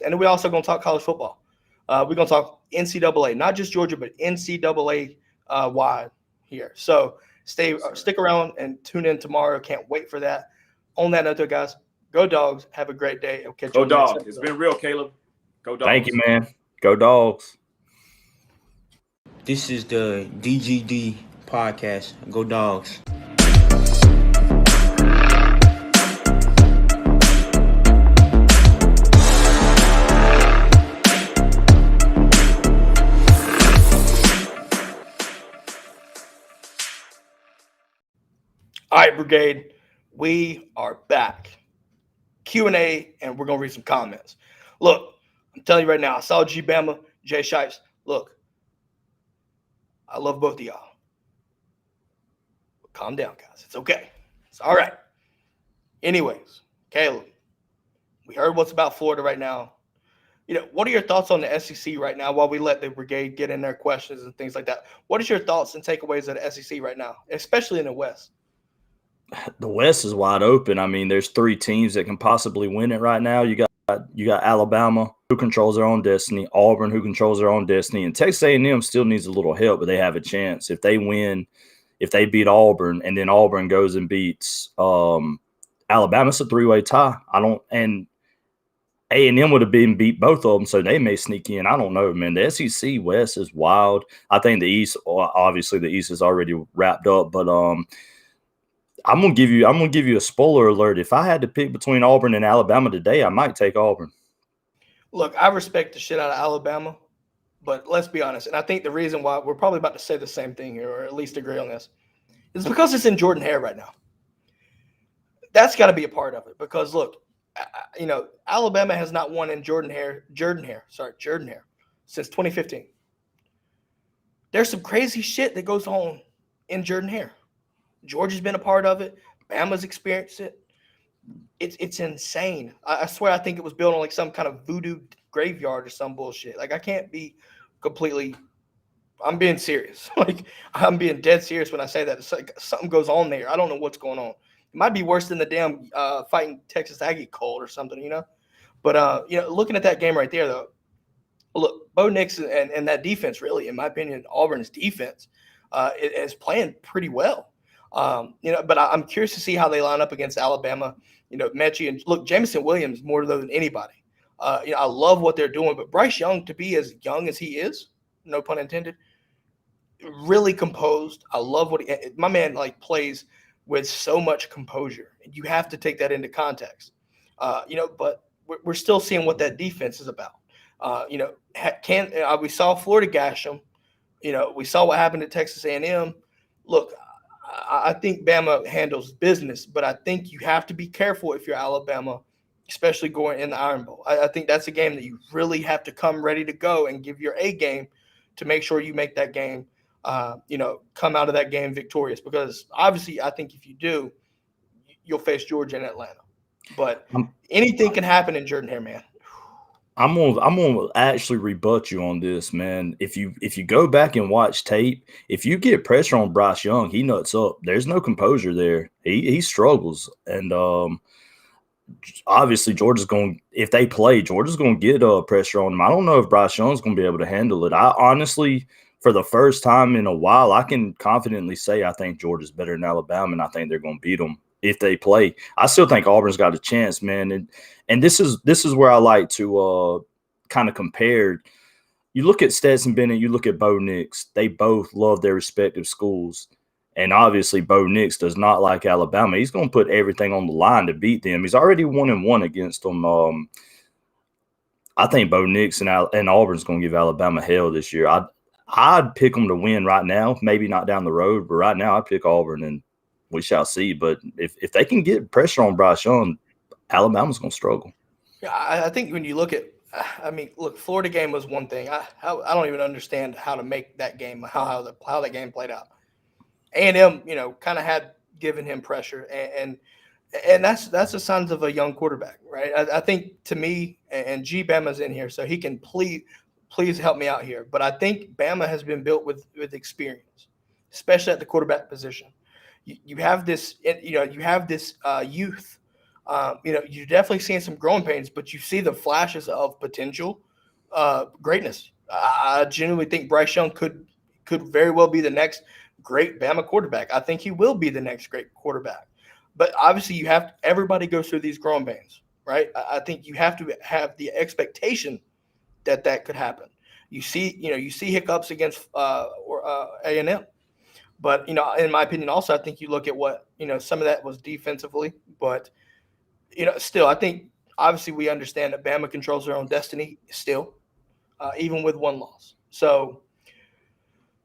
And then we're also going to talk college football. We're going to talk NCAA, not just Georgia, but NCAA wide here. So stick around and tune in tomorrow. Can't wait for that. On that note, guys, go Dogs. Have a great day. I'll catch you Go on the next Dogs. episode. It's been real, Caleb. Go Dogs. Thank you, man. Go Dogs. This is the DGD Podcast. Go Dogs. All right, Brigade, we are back. Q&A, and we're going to read some comments. Look, I'm telling you right now, I saw G Bama, Jay Shipes. Look, I love both of y'all. But calm down, guys. It's okay. It's all right. Anyways, Caleb, we heard what's about Florida right now. What are your thoughts on the SEC right now while we let the Brigade get in their questions and things like that? What is your thoughts and takeaways of the SEC right now, especially in the West? The West is wide open. I mean, there's 3 teams that can possibly win it right now. You got Alabama, who controls their own destiny, Auburn, who controls their own destiny, and Texas A&M still needs a little help, but they have a chance. If they win, if they beat Auburn, and then Auburn goes and beats Alabama, it's a 3-way tie. And A&M would have beat both of them, so they may sneak in. I don't know, man. The SEC West is wild. I think the East, obviously the East is already wrapped up, but I'm gonna give you a spoiler alert. If I had to pick between Auburn and Alabama today, I might take Auburn. Look, I respect the shit out of Alabama, but let's be honest. And I think the reason why we're probably about to say the same thing here, or at least agree on this, is because it's in Jordan Hare right now. That's got to be a part of it. Because look, Alabama has not won in Jordan Hare since 2015. There's some crazy shit that goes on in Jordan Hare. Georgia's been a part of it. Bama's experienced it. It's insane. I swear I think it was built on like some kind of voodoo graveyard or some bullshit. Like I can't be completely – I'm being serious. Like I'm being dead serious when I say that. It's like something goes on there. I don't know what's going on. It might be worse than the damn fighting Texas Aggie cold or something, But, looking at that game right there, though, look, Bo Nix and that defense really, in my opinion, Auburn's defense is playing pretty well. But I'm curious to see how they line up against Alabama. Mechie and look, Jameson Williams more than anybody. I love what they're doing, but Bryce Young, to be as young as he is, no pun intended, really composed. I love my man plays with so much composure. You have to take that into context. But we're still seeing what that defense is about. We saw Florida gash them. We saw what happened at Texas A&M. Look, I think Bama handles business, but I think you have to be careful if you're Alabama, especially going in the Iron Bowl. I think that's a game that you really have to come ready to go and give your A game to make sure you make that game. come out of that game victorious. Because obviously, I think if you do, you'll face Georgia and Atlanta. But anything can happen in Jordan-Hare, man. I'm gonna actually rebut you on this, man. If you go back and watch tape, if you get pressure on Bryce Young, he nuts up. There's no composure there. He struggles, and obviously Georgia's going. If they play, Georgia's going to get pressure on him. I don't know if Bryce Young's going to be able to handle it. I honestly, for the first time in a while, I can confidently say I think Georgia's better than Alabama, and I think they're going to beat them if they play. I still think Auburn's got a chance, man. And this is where I like to kind of compare. You look at Stetson Bennett, you look at Bo Nix. They both love their respective schools. And obviously Bo Nix does not like Alabama. He's going to put everything on the line to beat them. He's already 1-1 against them. I think Bo Nix and Auburn's going to give Alabama hell this year. I'd pick them to win right now. Maybe not down the road, but right now I'd pick Auburn, and we shall see. But if they can get pressure on Bryce Young, Alabama's going to struggle. Yeah, I think when you look at Florida game was one thing. I don't even understand how to make that game, how that game played out. A&M, kind of had given him pressure, and that's the signs of a young quarterback, right? I think, to me, and G Bama's in here, so he can please help me out here. But I think Bama has been built with experience, especially at the quarterback position. You have this, youth. You're definitely seeing some growing pains, but you see the flashes of potential greatness. I genuinely think Bryce Young could very well be the next great Bama quarterback. I think he will be the next great quarterback. But obviously, everybody goes through these growing pains, right? I think you have to have the expectation that could happen. You see hiccups against A&M. But, in my opinion, also, I think you look at what, some of that was defensively. But, still, I think, obviously, we understand that Bama controls their own destiny still, even with one loss. So,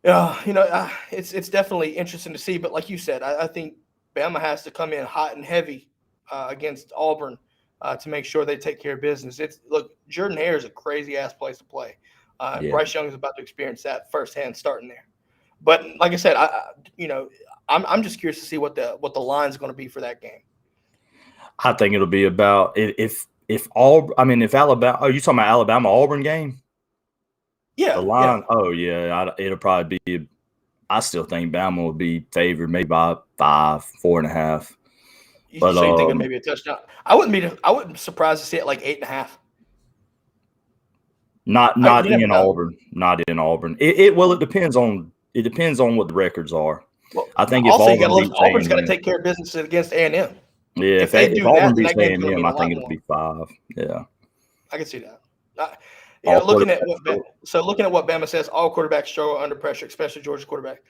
it's definitely interesting to see. But like you said, I think Bama has to come in hot and heavy against Auburn to make sure they take care of business. Jordan-Hare is a crazy-ass place to play. Bryce Young is about to experience that firsthand starting there. But like I said, I'm just curious to see what the line is going to be for that game. I think it'll be about if Alabama. Are you talking about Alabama-Auburn game? Yeah. The line. Yeah. Oh yeah, it'll probably be. I still think Bama will be favored maybe by 5, 4.5. So you thinking maybe a touchdown? I wouldn't be surprised to see it like 8.5. Not in Auburn. Not in Auburn. It depends on what the records are. Well, I think if Auburn's got to take care of business against A&M. Yeah, if Auburn beats A&M, I think it'll be 5. Yeah, I can see that. Looking at what Bama says, all quarterbacks struggle under pressure, especially Georgia quarterback.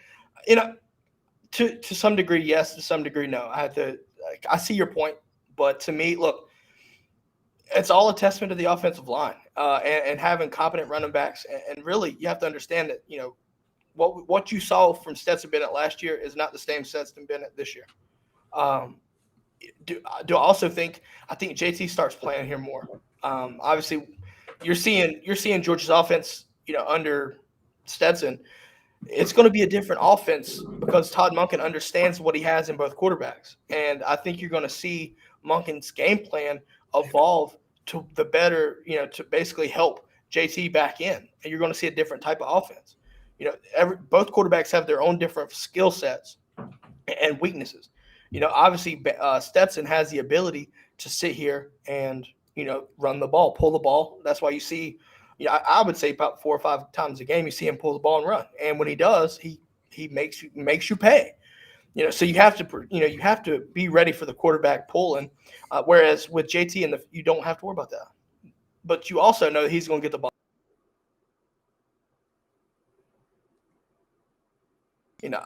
To some degree, yes. To some degree, no. I see your point, but to me, look, it's all a testament to the offensive line and having competent running backs. And really, you have to understand that what you saw from Stetson Bennett last year is not the same Stetson Bennett this year. Do I also think JT starts playing here more. Obviously, you're seeing Georgia's offense, under Stetson. It's going to be a different offense because Todd Monken understands what he has in both quarterbacks. And I think you're going to see Monken's game plan evolve to the better, to basically help JT back in. And you're going to see a different type of offense. Both quarterbacks have their own different skill sets and weaknesses. Obviously Stetson has the ability to sit here and, run the ball, pull the ball. That's why you see, I would say about 4 or 5 times a game, you see him pull the ball and run. And when he does, he makes you pay. So you have to be ready for the quarterback pulling. Whereas with JT you don't have to worry about that. But you also know he's going to get the ball.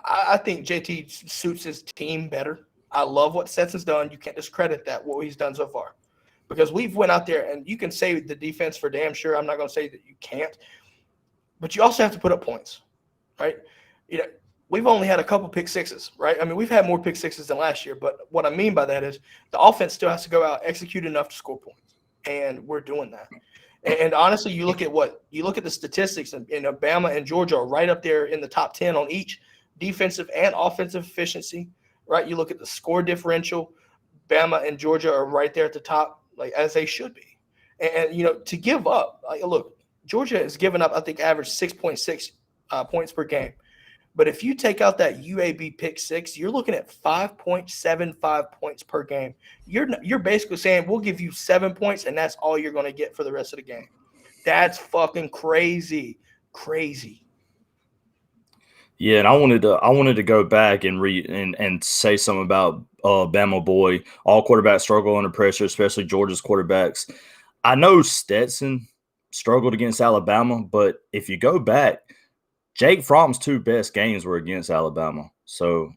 I think JT suits his team better. I love what Stetson's done. You can't discredit what he's done so far. Because we've went out there, and you can say the defense for damn sure. I'm not going to say that you can't. But you also have to put up points, right? We've only had a couple pick sixes, right? I mean, we've had more pick sixes than last year. But what I mean by that is the offense still has to go out, execute enough to score points. And we're doing that. And honestly, you look at the statistics, and Bama and Georgia are right up there in the top 10 on each defensive and offensive efficiency, right? You look at the score differential, Bama and Georgia are right there at the top, like as they should be. And to give up, look, Georgia has given up, I think, average 6.6 points per game. But if you take out that UAB pick six, you're looking at 5.75 points per game. You're basically saying we'll give you 7 points, and that's all you're going to get for the rest of the game. That's fucking crazy, crazy. Yeah, and I wanted to go back and and say something about Bama boy. All quarterbacks struggle under pressure, especially Georgia's quarterbacks. I know Stetson struggled against Alabama, but if you go back, Jake Fromm's 2 best games were against Alabama. So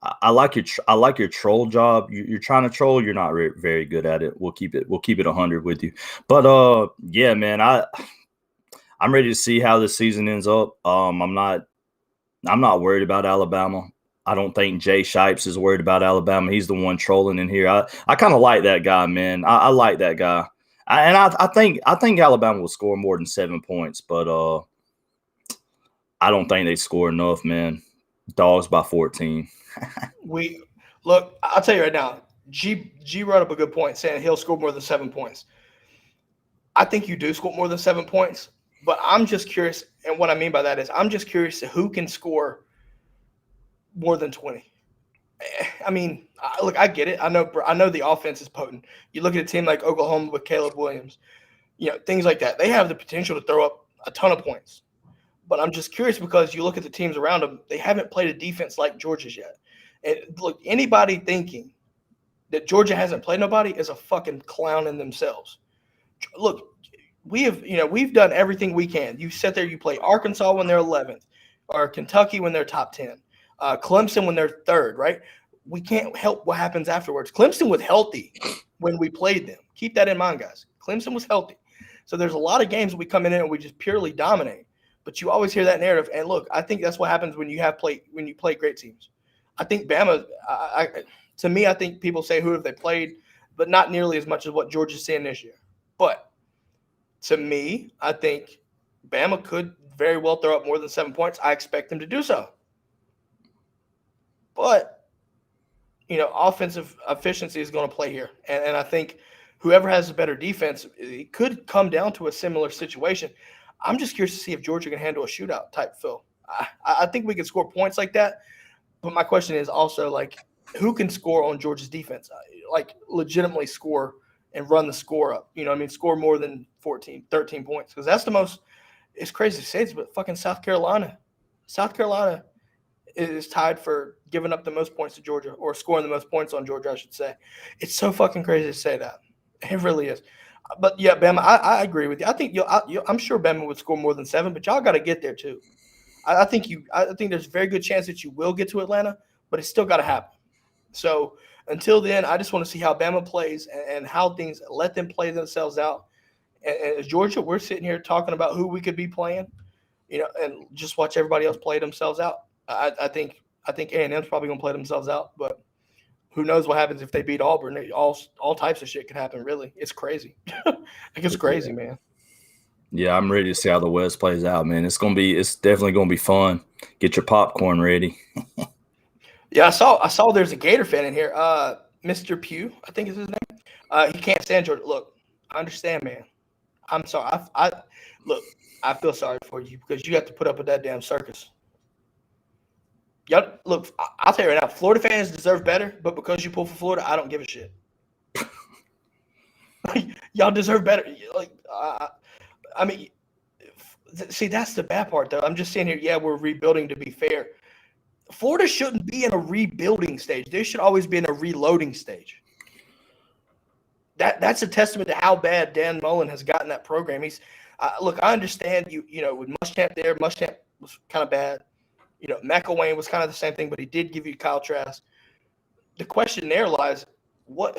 I like your troll job. You're trying to troll. You're not very good at it. We'll keep it 100 with you. But yeah, man, I'm ready to see how this season ends up. I'm not worried about Alabama. I don't think Jay Shipes is worried about Alabama. He's the one trolling in here. I kind of like that guy, man. I like that guy. I think Alabama will score more than 7 points, but I don't think they score enough, man. Dogs by 14. Look, I'll tell you right now, G brought up a good point saying he'll score more than 7 points. I think you do score more than 7 points, but I'm just curious, and what I mean by that is I'm just curious to who can score more than 20. I mean, look, I get it. I know the offense is potent. You look at a team like Oklahoma with Caleb Williams, things like that. They have the potential to throw up a ton of points. But I'm just curious because you look at the teams around them, they haven't played a defense like Georgia's yet. And look, anybody thinking that Georgia hasn't played nobody is a fucking clown in themselves. Look, we've done everything we can. You sit there, you play Arkansas when they're 11th, or Kentucky when they're top 10, Clemson when they're 3rd, right? We can't help what happens afterwards. Clemson was healthy when we played them. Keep that in mind, guys. Clemson was healthy. So there's a lot of games we come in and we just purely dominate. But you always hear that narrative. And look, I think that's what happens when you play great teams. I think Bama, to me, I think people say who have they played, but not nearly as much as what Georgia's seeing this year. But to me, I think Bama could very well throw up more than 7 points. I expect them to do so. But, offensive efficiency is going to play here. And I think whoever has a better defense, it could come down to a similar situation. I'm just curious to see if Georgia can handle a shootout type feel. I think we can score points like that. But my question is also, like, who can score on Georgia's defense? Like, legitimately score and run the score up. Score more than 14, 13 points. Because that's the most – it's crazy to say this, but fucking South Carolina is tied for giving up the most points to Georgia, or scoring the most points on Georgia, I should say. It's so fucking crazy to say that. It really is. But, yeah, Bama, I agree with you. I think I'm sure Bama would score more than 7, but y'all got to get there too. I think there's a very good chance that you will get to Atlanta, but it's still got to happen. So until then, I just want to see how Bama plays and how things let them play themselves out. And as Georgia, we're sitting here talking about who we could be playing, and just watch everybody else play themselves out. I think A&M's probably going to play themselves out, but who knows what happens if they beat Auburn? All types of shit could happen, really. It's crazy. It's crazy, man. Yeah, I'm ready to see how the West plays out, man. It's definitely gonna be fun. Get your popcorn ready. Yeah, I saw there's a Gator fan in here. Mr. Pugh, I think is his name. He can't stand Georgia. Look, I understand, man. I'm sorry. I feel sorry for you because you have to put up with that damn circus. Y'all, look, I'll tell you right now, Florida fans deserve better, but because you pull for Florida, I don't give a shit. Y'all deserve better. See, that's the bad part, though. I'm just saying here, yeah, we're rebuilding to be fair. Florida shouldn't be in a rebuilding stage. They should always be in a reloading stage. That's a testament to how bad Dan Mullen has gotten that program. Look, I understand with Muschamp there. Muschamp was kind of bad. McElwain was kind of the same thing, but he did give you Kyle Trask. The question there lies,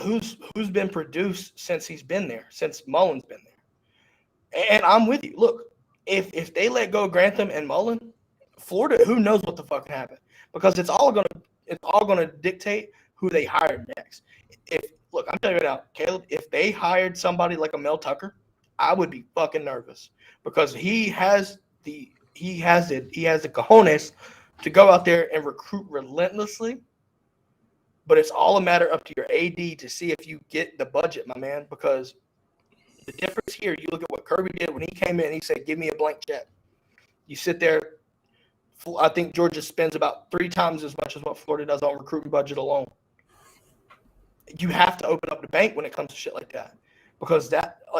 who's been produced since he's been there, since Mullen's been there? And I'm with you. Look, if they let go of Grantham and Mullen, Florida, who knows what the fuck can happen? Because it's all gonna dictate who they hire next. I'm telling you right now, Caleb, if they hired somebody like a Mel Tucker, I would be fucking nervous because he has the cojones to go out there and recruit relentlessly. But it's all a matter up to your AD to see if you get the budget, my man, because the difference here, you look at what Kirby did when he came in, he said, give me a blank check. You sit there, I think Georgia spends about 3 times as much as what Florida does on recruiting budget alone. You have to open up the bank when it comes to shit like that. Because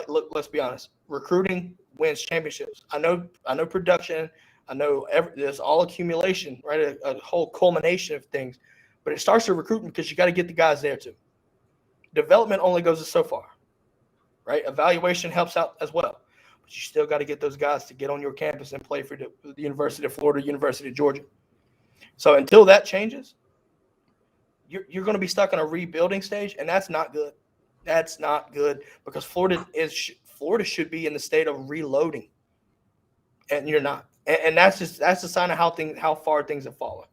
look, let's be honest, recruiting wins championships. I know production, I know there's all accumulation, right? A whole culmination of things. But it starts with recruiting because you got to get the guys there too. Development only goes so far, right? Evaluation helps out as well. But you still got to get those guys to get on your campus and play for the University of Florida, University of Georgia. So until that changes, you're going to be stuck in a rebuilding stage, and that's not good. That's not good because Florida should be in the state of reloading, and you're not. And that's a sign of how far things have fallen.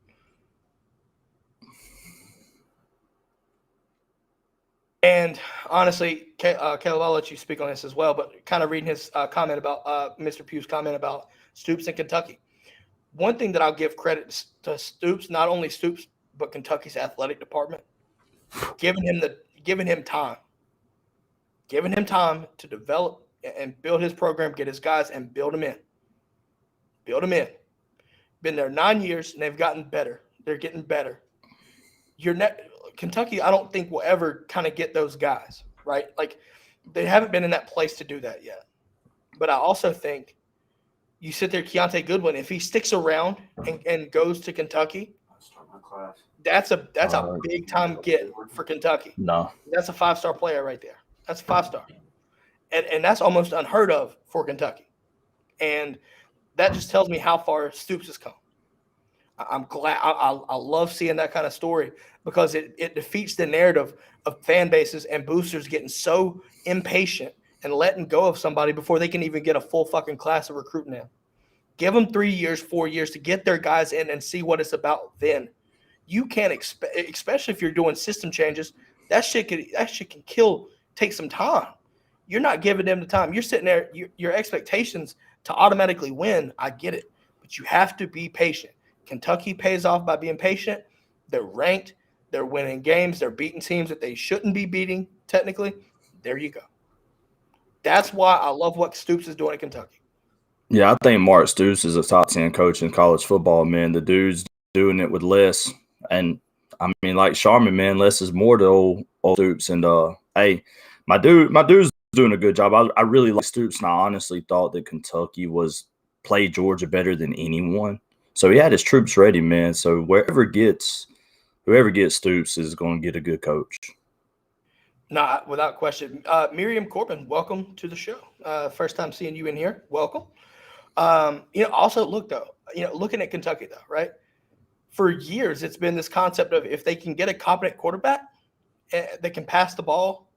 And honestly, Caleb, I'll let you speak on this as well, but kind of reading his comment about Mr. Pugh's comment about Stoops in Kentucky. One thing that I'll give credit to Stoops, not only Stoops, but Kentucky's athletic department, giving him time to develop and build his program, get his guys, and build them in. Been there 9 years, and they've gotten better. They're getting better. Kentucky, I don't think will ever kind of get those guys, right? Like, they haven't been in that place to do that yet. But I also think you sit there, Keontae Goodwin, if he sticks around and goes to Kentucky, that's a big time get for Kentucky. No. That's a 5-star player right there. That's a 5-star. And that's almost unheard of for Kentucky. And that just tells me how far Stoops has come. I'm glad. I love seeing that kind of story because it defeats the narrative of fan bases and boosters getting so impatient and letting go of somebody before they can even get a full fucking class of recruiting in. Give them 3 years, 4 years to get their guys in and see what it's about then. You can't expect, especially if you're doing system changes, that shit can take some time. You're not giving them the time. You're sitting there, your expectations to automatically win, I get it. But you have to be patient. Kentucky pays off by being patient. They're ranked. They're winning games. They're beating teams that they shouldn't be beating, technically. There you go. That's why I love what Stoops is doing at Kentucky. Yeah, I think Mark Stoops is a top 10 coach in college football, man. The dude's doing it with less. And, I mean, like Sharman, man, less is more to old Stoops. And, hey, my dude's doing a good job. I really like Stoops, and I honestly thought that Kentucky played Georgia better than anyone. So he had his troops ready, man. So whoever gets Stoops is going to get a good coach. Nah, without question. Miriam Corbin, welcome to the show. First time seeing you in here. Welcome. Also look though, looking at Kentucky though, right? For years, it's been this concept of if they can get a competent quarterback that can pass the ball,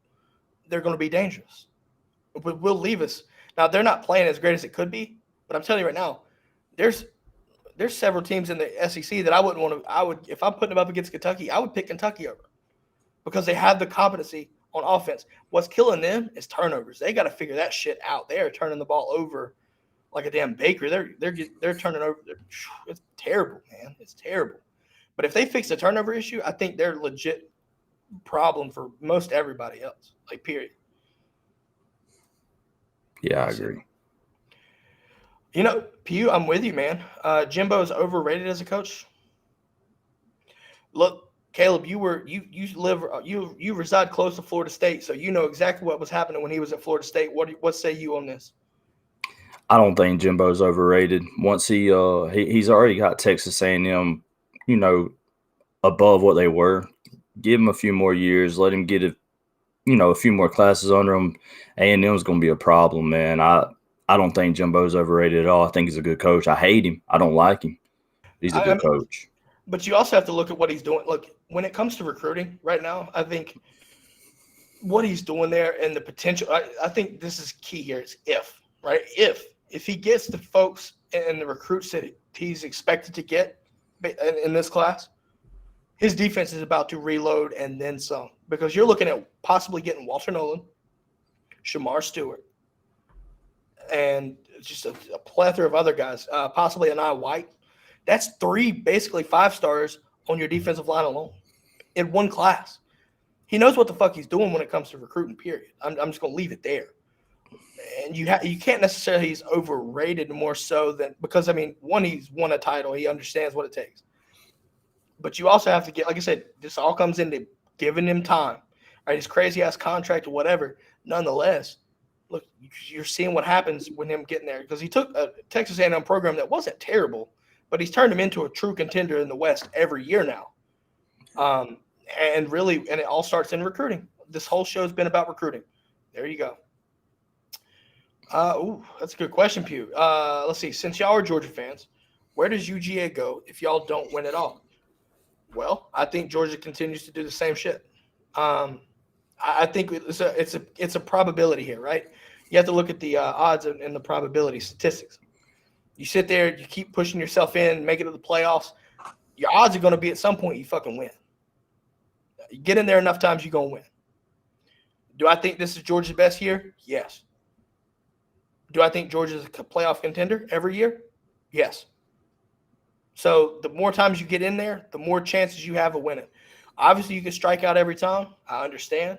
they're going to be dangerous. Will Levis. Now they're not playing as great as it could be, but I'm telling you right now, there's several teams in the SEC that I wouldn't want to. If I'm putting them up against Kentucky, I would pick Kentucky over because they have the competency on offense. What's killing them is turnovers. They got to figure that shit out. They are turning the ball over like a damn baker. They're turning over. It's terrible, man. It's terrible. But if they fix the turnover issue, I think they're a legit problem for most everybody else. Like, period. Yeah, I agree. Pugh, I'm with you, man. Jimbo is overrated as a coach. Look, Caleb, you reside close to Florida State, so you know exactly what was happening when he was at Florida State. What say you on this? I don't think Jimbo's overrated. Once he's already got Texas A&M, above what they were. Give him a few more years. Let him get a few more classes under him. A&M's going to be a problem, man. I don't think Jimbo's overrated at all. I think he's a good coach. I hate him. I don't like him. He's a good coach. But you also have to look at what he's doing. Look, when it comes to recruiting right now, I think what he's doing there and the potential, I think this is key here. It's if, right? If he gets the folks and the recruits that he's expected to get in this class, his defense is about to reload and then some. Because you're looking at possibly getting Walter Nolan, Shamar Stewart, and just a plethora of other guys, possibly Anai White. That's 3 basically 5-stars on your defensive line alone in one class. He knows what the fuck he's doing when it comes to recruiting, period. I'm just going to leave it there. And you can't necessarily he's overrated more so than because, I mean, one, he's won a title. He understands what it takes. But you also have to get, like I said, this all comes into giving him time. Right, his crazy-ass contract or whatever. Nonetheless, look, you're seeing what happens when him getting there because he took a Texas A&M program that wasn't terrible, but he's turned him into a true contender in the West every year now. And it all starts in recruiting. This whole show's been about recruiting. There you go. That's a good question, Pew. Let's see. Since y'all are Georgia fans, where does UGA go if y'all don't win at all? Well, I think Georgia continues to do the same shit. I think it's a probability here, right? You have to look at the odds and the probability statistics. You sit there, you keep pushing yourself in, make it to the playoffs. Your odds are going to be at some point you fucking win. You get in there enough times, you're going to win. Do I think this is Georgia's best year? Yes. Do I think Georgia's a playoff contender every year? Yes. So the more times you get in there, the more chances you have of winning. Obviously, you can strike out every time. I understand.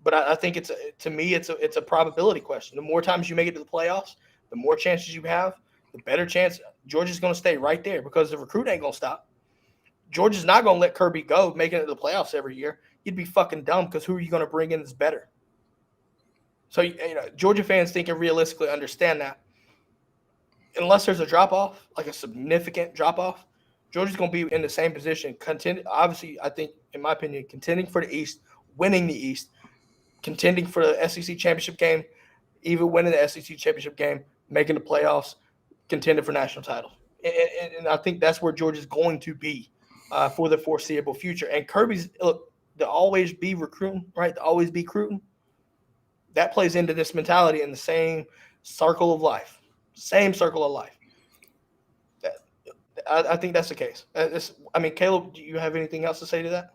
But I think it's a probability question. The more times you make it to the playoffs, the more chances you have, the better chance Georgia's going to stay right there because the recruit ain't going to stop. Georgia's not going to let Kirby go making it to the playoffs every year. You'd be fucking dumb because who are you going to bring in that's better? So, Georgia fans think and realistically understand that. Unless there's a drop-off, like a significant drop-off, Georgia's going to be in the same position. Obviously, I think, in my opinion, contending for the East, winning the East, contending for the SEC championship game, even winning the SEC championship game, making the playoffs, contending for national titles. And I think that's where Georgia's going to be for the foreseeable future. And Kirby's, look, to always be recruiting, right, to always be recruiting, that plays into this mentality in the same circle of life. Same circle of life. I think that's the case. Caleb, do you have anything else to say to that?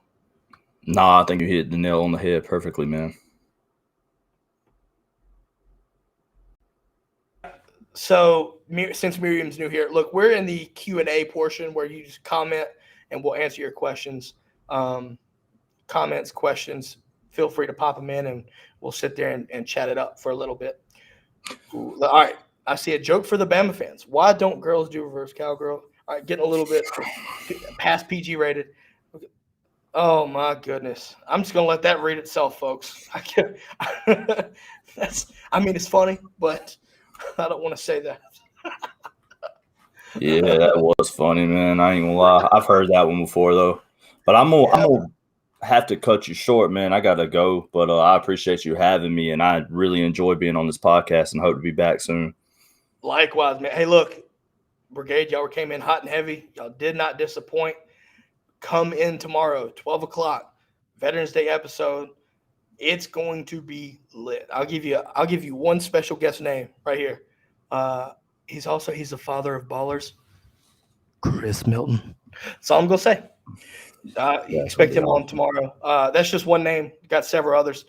No, I think you hit the nail on the head perfectly, man. So since Miriam's new here, look, we're in the Q&A portion where you just comment and we'll answer your questions. Comments, questions, feel free to pop them in and we'll sit there and chat it up for a little bit. Ooh, all right. I see a joke for the Bama fans. Why don't girls do reverse cowgirl? All right, getting a little bit past PG rated. Oh, my goodness. I'm just going to let that read itself, folks. It's funny, but I don't want to say that. Yeah, that was funny, man. I ain't going to lie. I've heard that one before, though. But I'm gonna have to cut you short, man. I got to go. But I appreciate you having me, and I really enjoy being on this podcast and hope to be back soon. Likewise, man. Hey, look, Brigade, y'all came in hot and heavy. Y'all did not disappoint. Come in tomorrow, 12 o'clock, Veterans Day episode. It's going to be lit. I'll give you one special guest name right here. He's the father of ballers, Chris Milton. That's all I'm gonna say. Expect him on tomorrow. That's just one name. Got several others.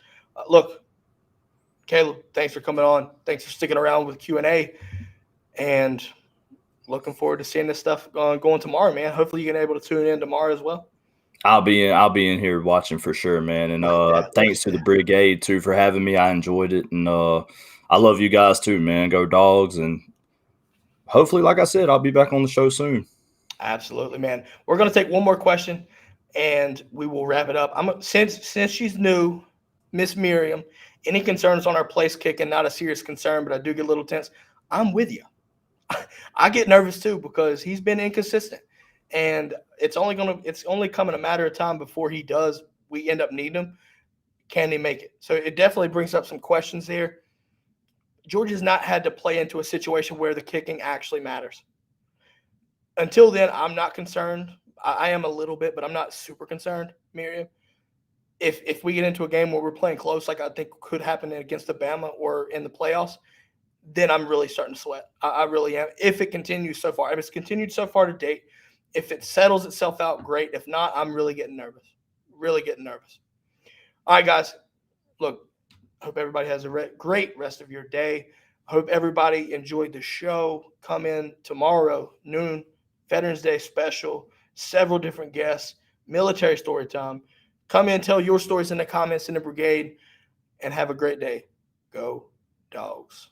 Look, Caleb, thanks for coming on. Thanks for sticking around with Q&A, and looking forward to seeing this stuff going tomorrow, man. Hopefully you're able to tune in tomorrow as well. I'll be in here watching for sure, man. And thanks to the Brigade too for having me. I enjoyed it, and I love you guys too, man. Go Dogs, and hopefully, like I said, I'll be back on the show soon. Absolutely, man. We're gonna take one more question, and we will wrap it up. Since she's new, Miss Miriam. Any concerns on our place kicking? Not a serious concern, but I do get a little tense. I'm with you. I get nervous too because he's been inconsistent, and it's only coming a matter of time before we end up needing him. Can he make it? So it definitely brings up some questions there. Georgia's not had to play into a situation where the kicking actually matters. Until then, I'm not concerned. I am a little bit, but I'm not super concerned, Miriam. If we get into a game where we're playing close, like I think could happen against Alabama or in the playoffs, then I'm really starting to sweat. I really am. If it continues so far. If it's continued so far to date, if it settles itself out, great. If not, I'm really getting nervous. Really getting nervous. All right, guys. Look, hope everybody has a great rest of your day. I hope everybody enjoyed the show. Come in tomorrow, noon, Veterans Day special, several different guests, military story time. Come in, tell your stories in the comments in the brigade, and have a great day. Go Dogs.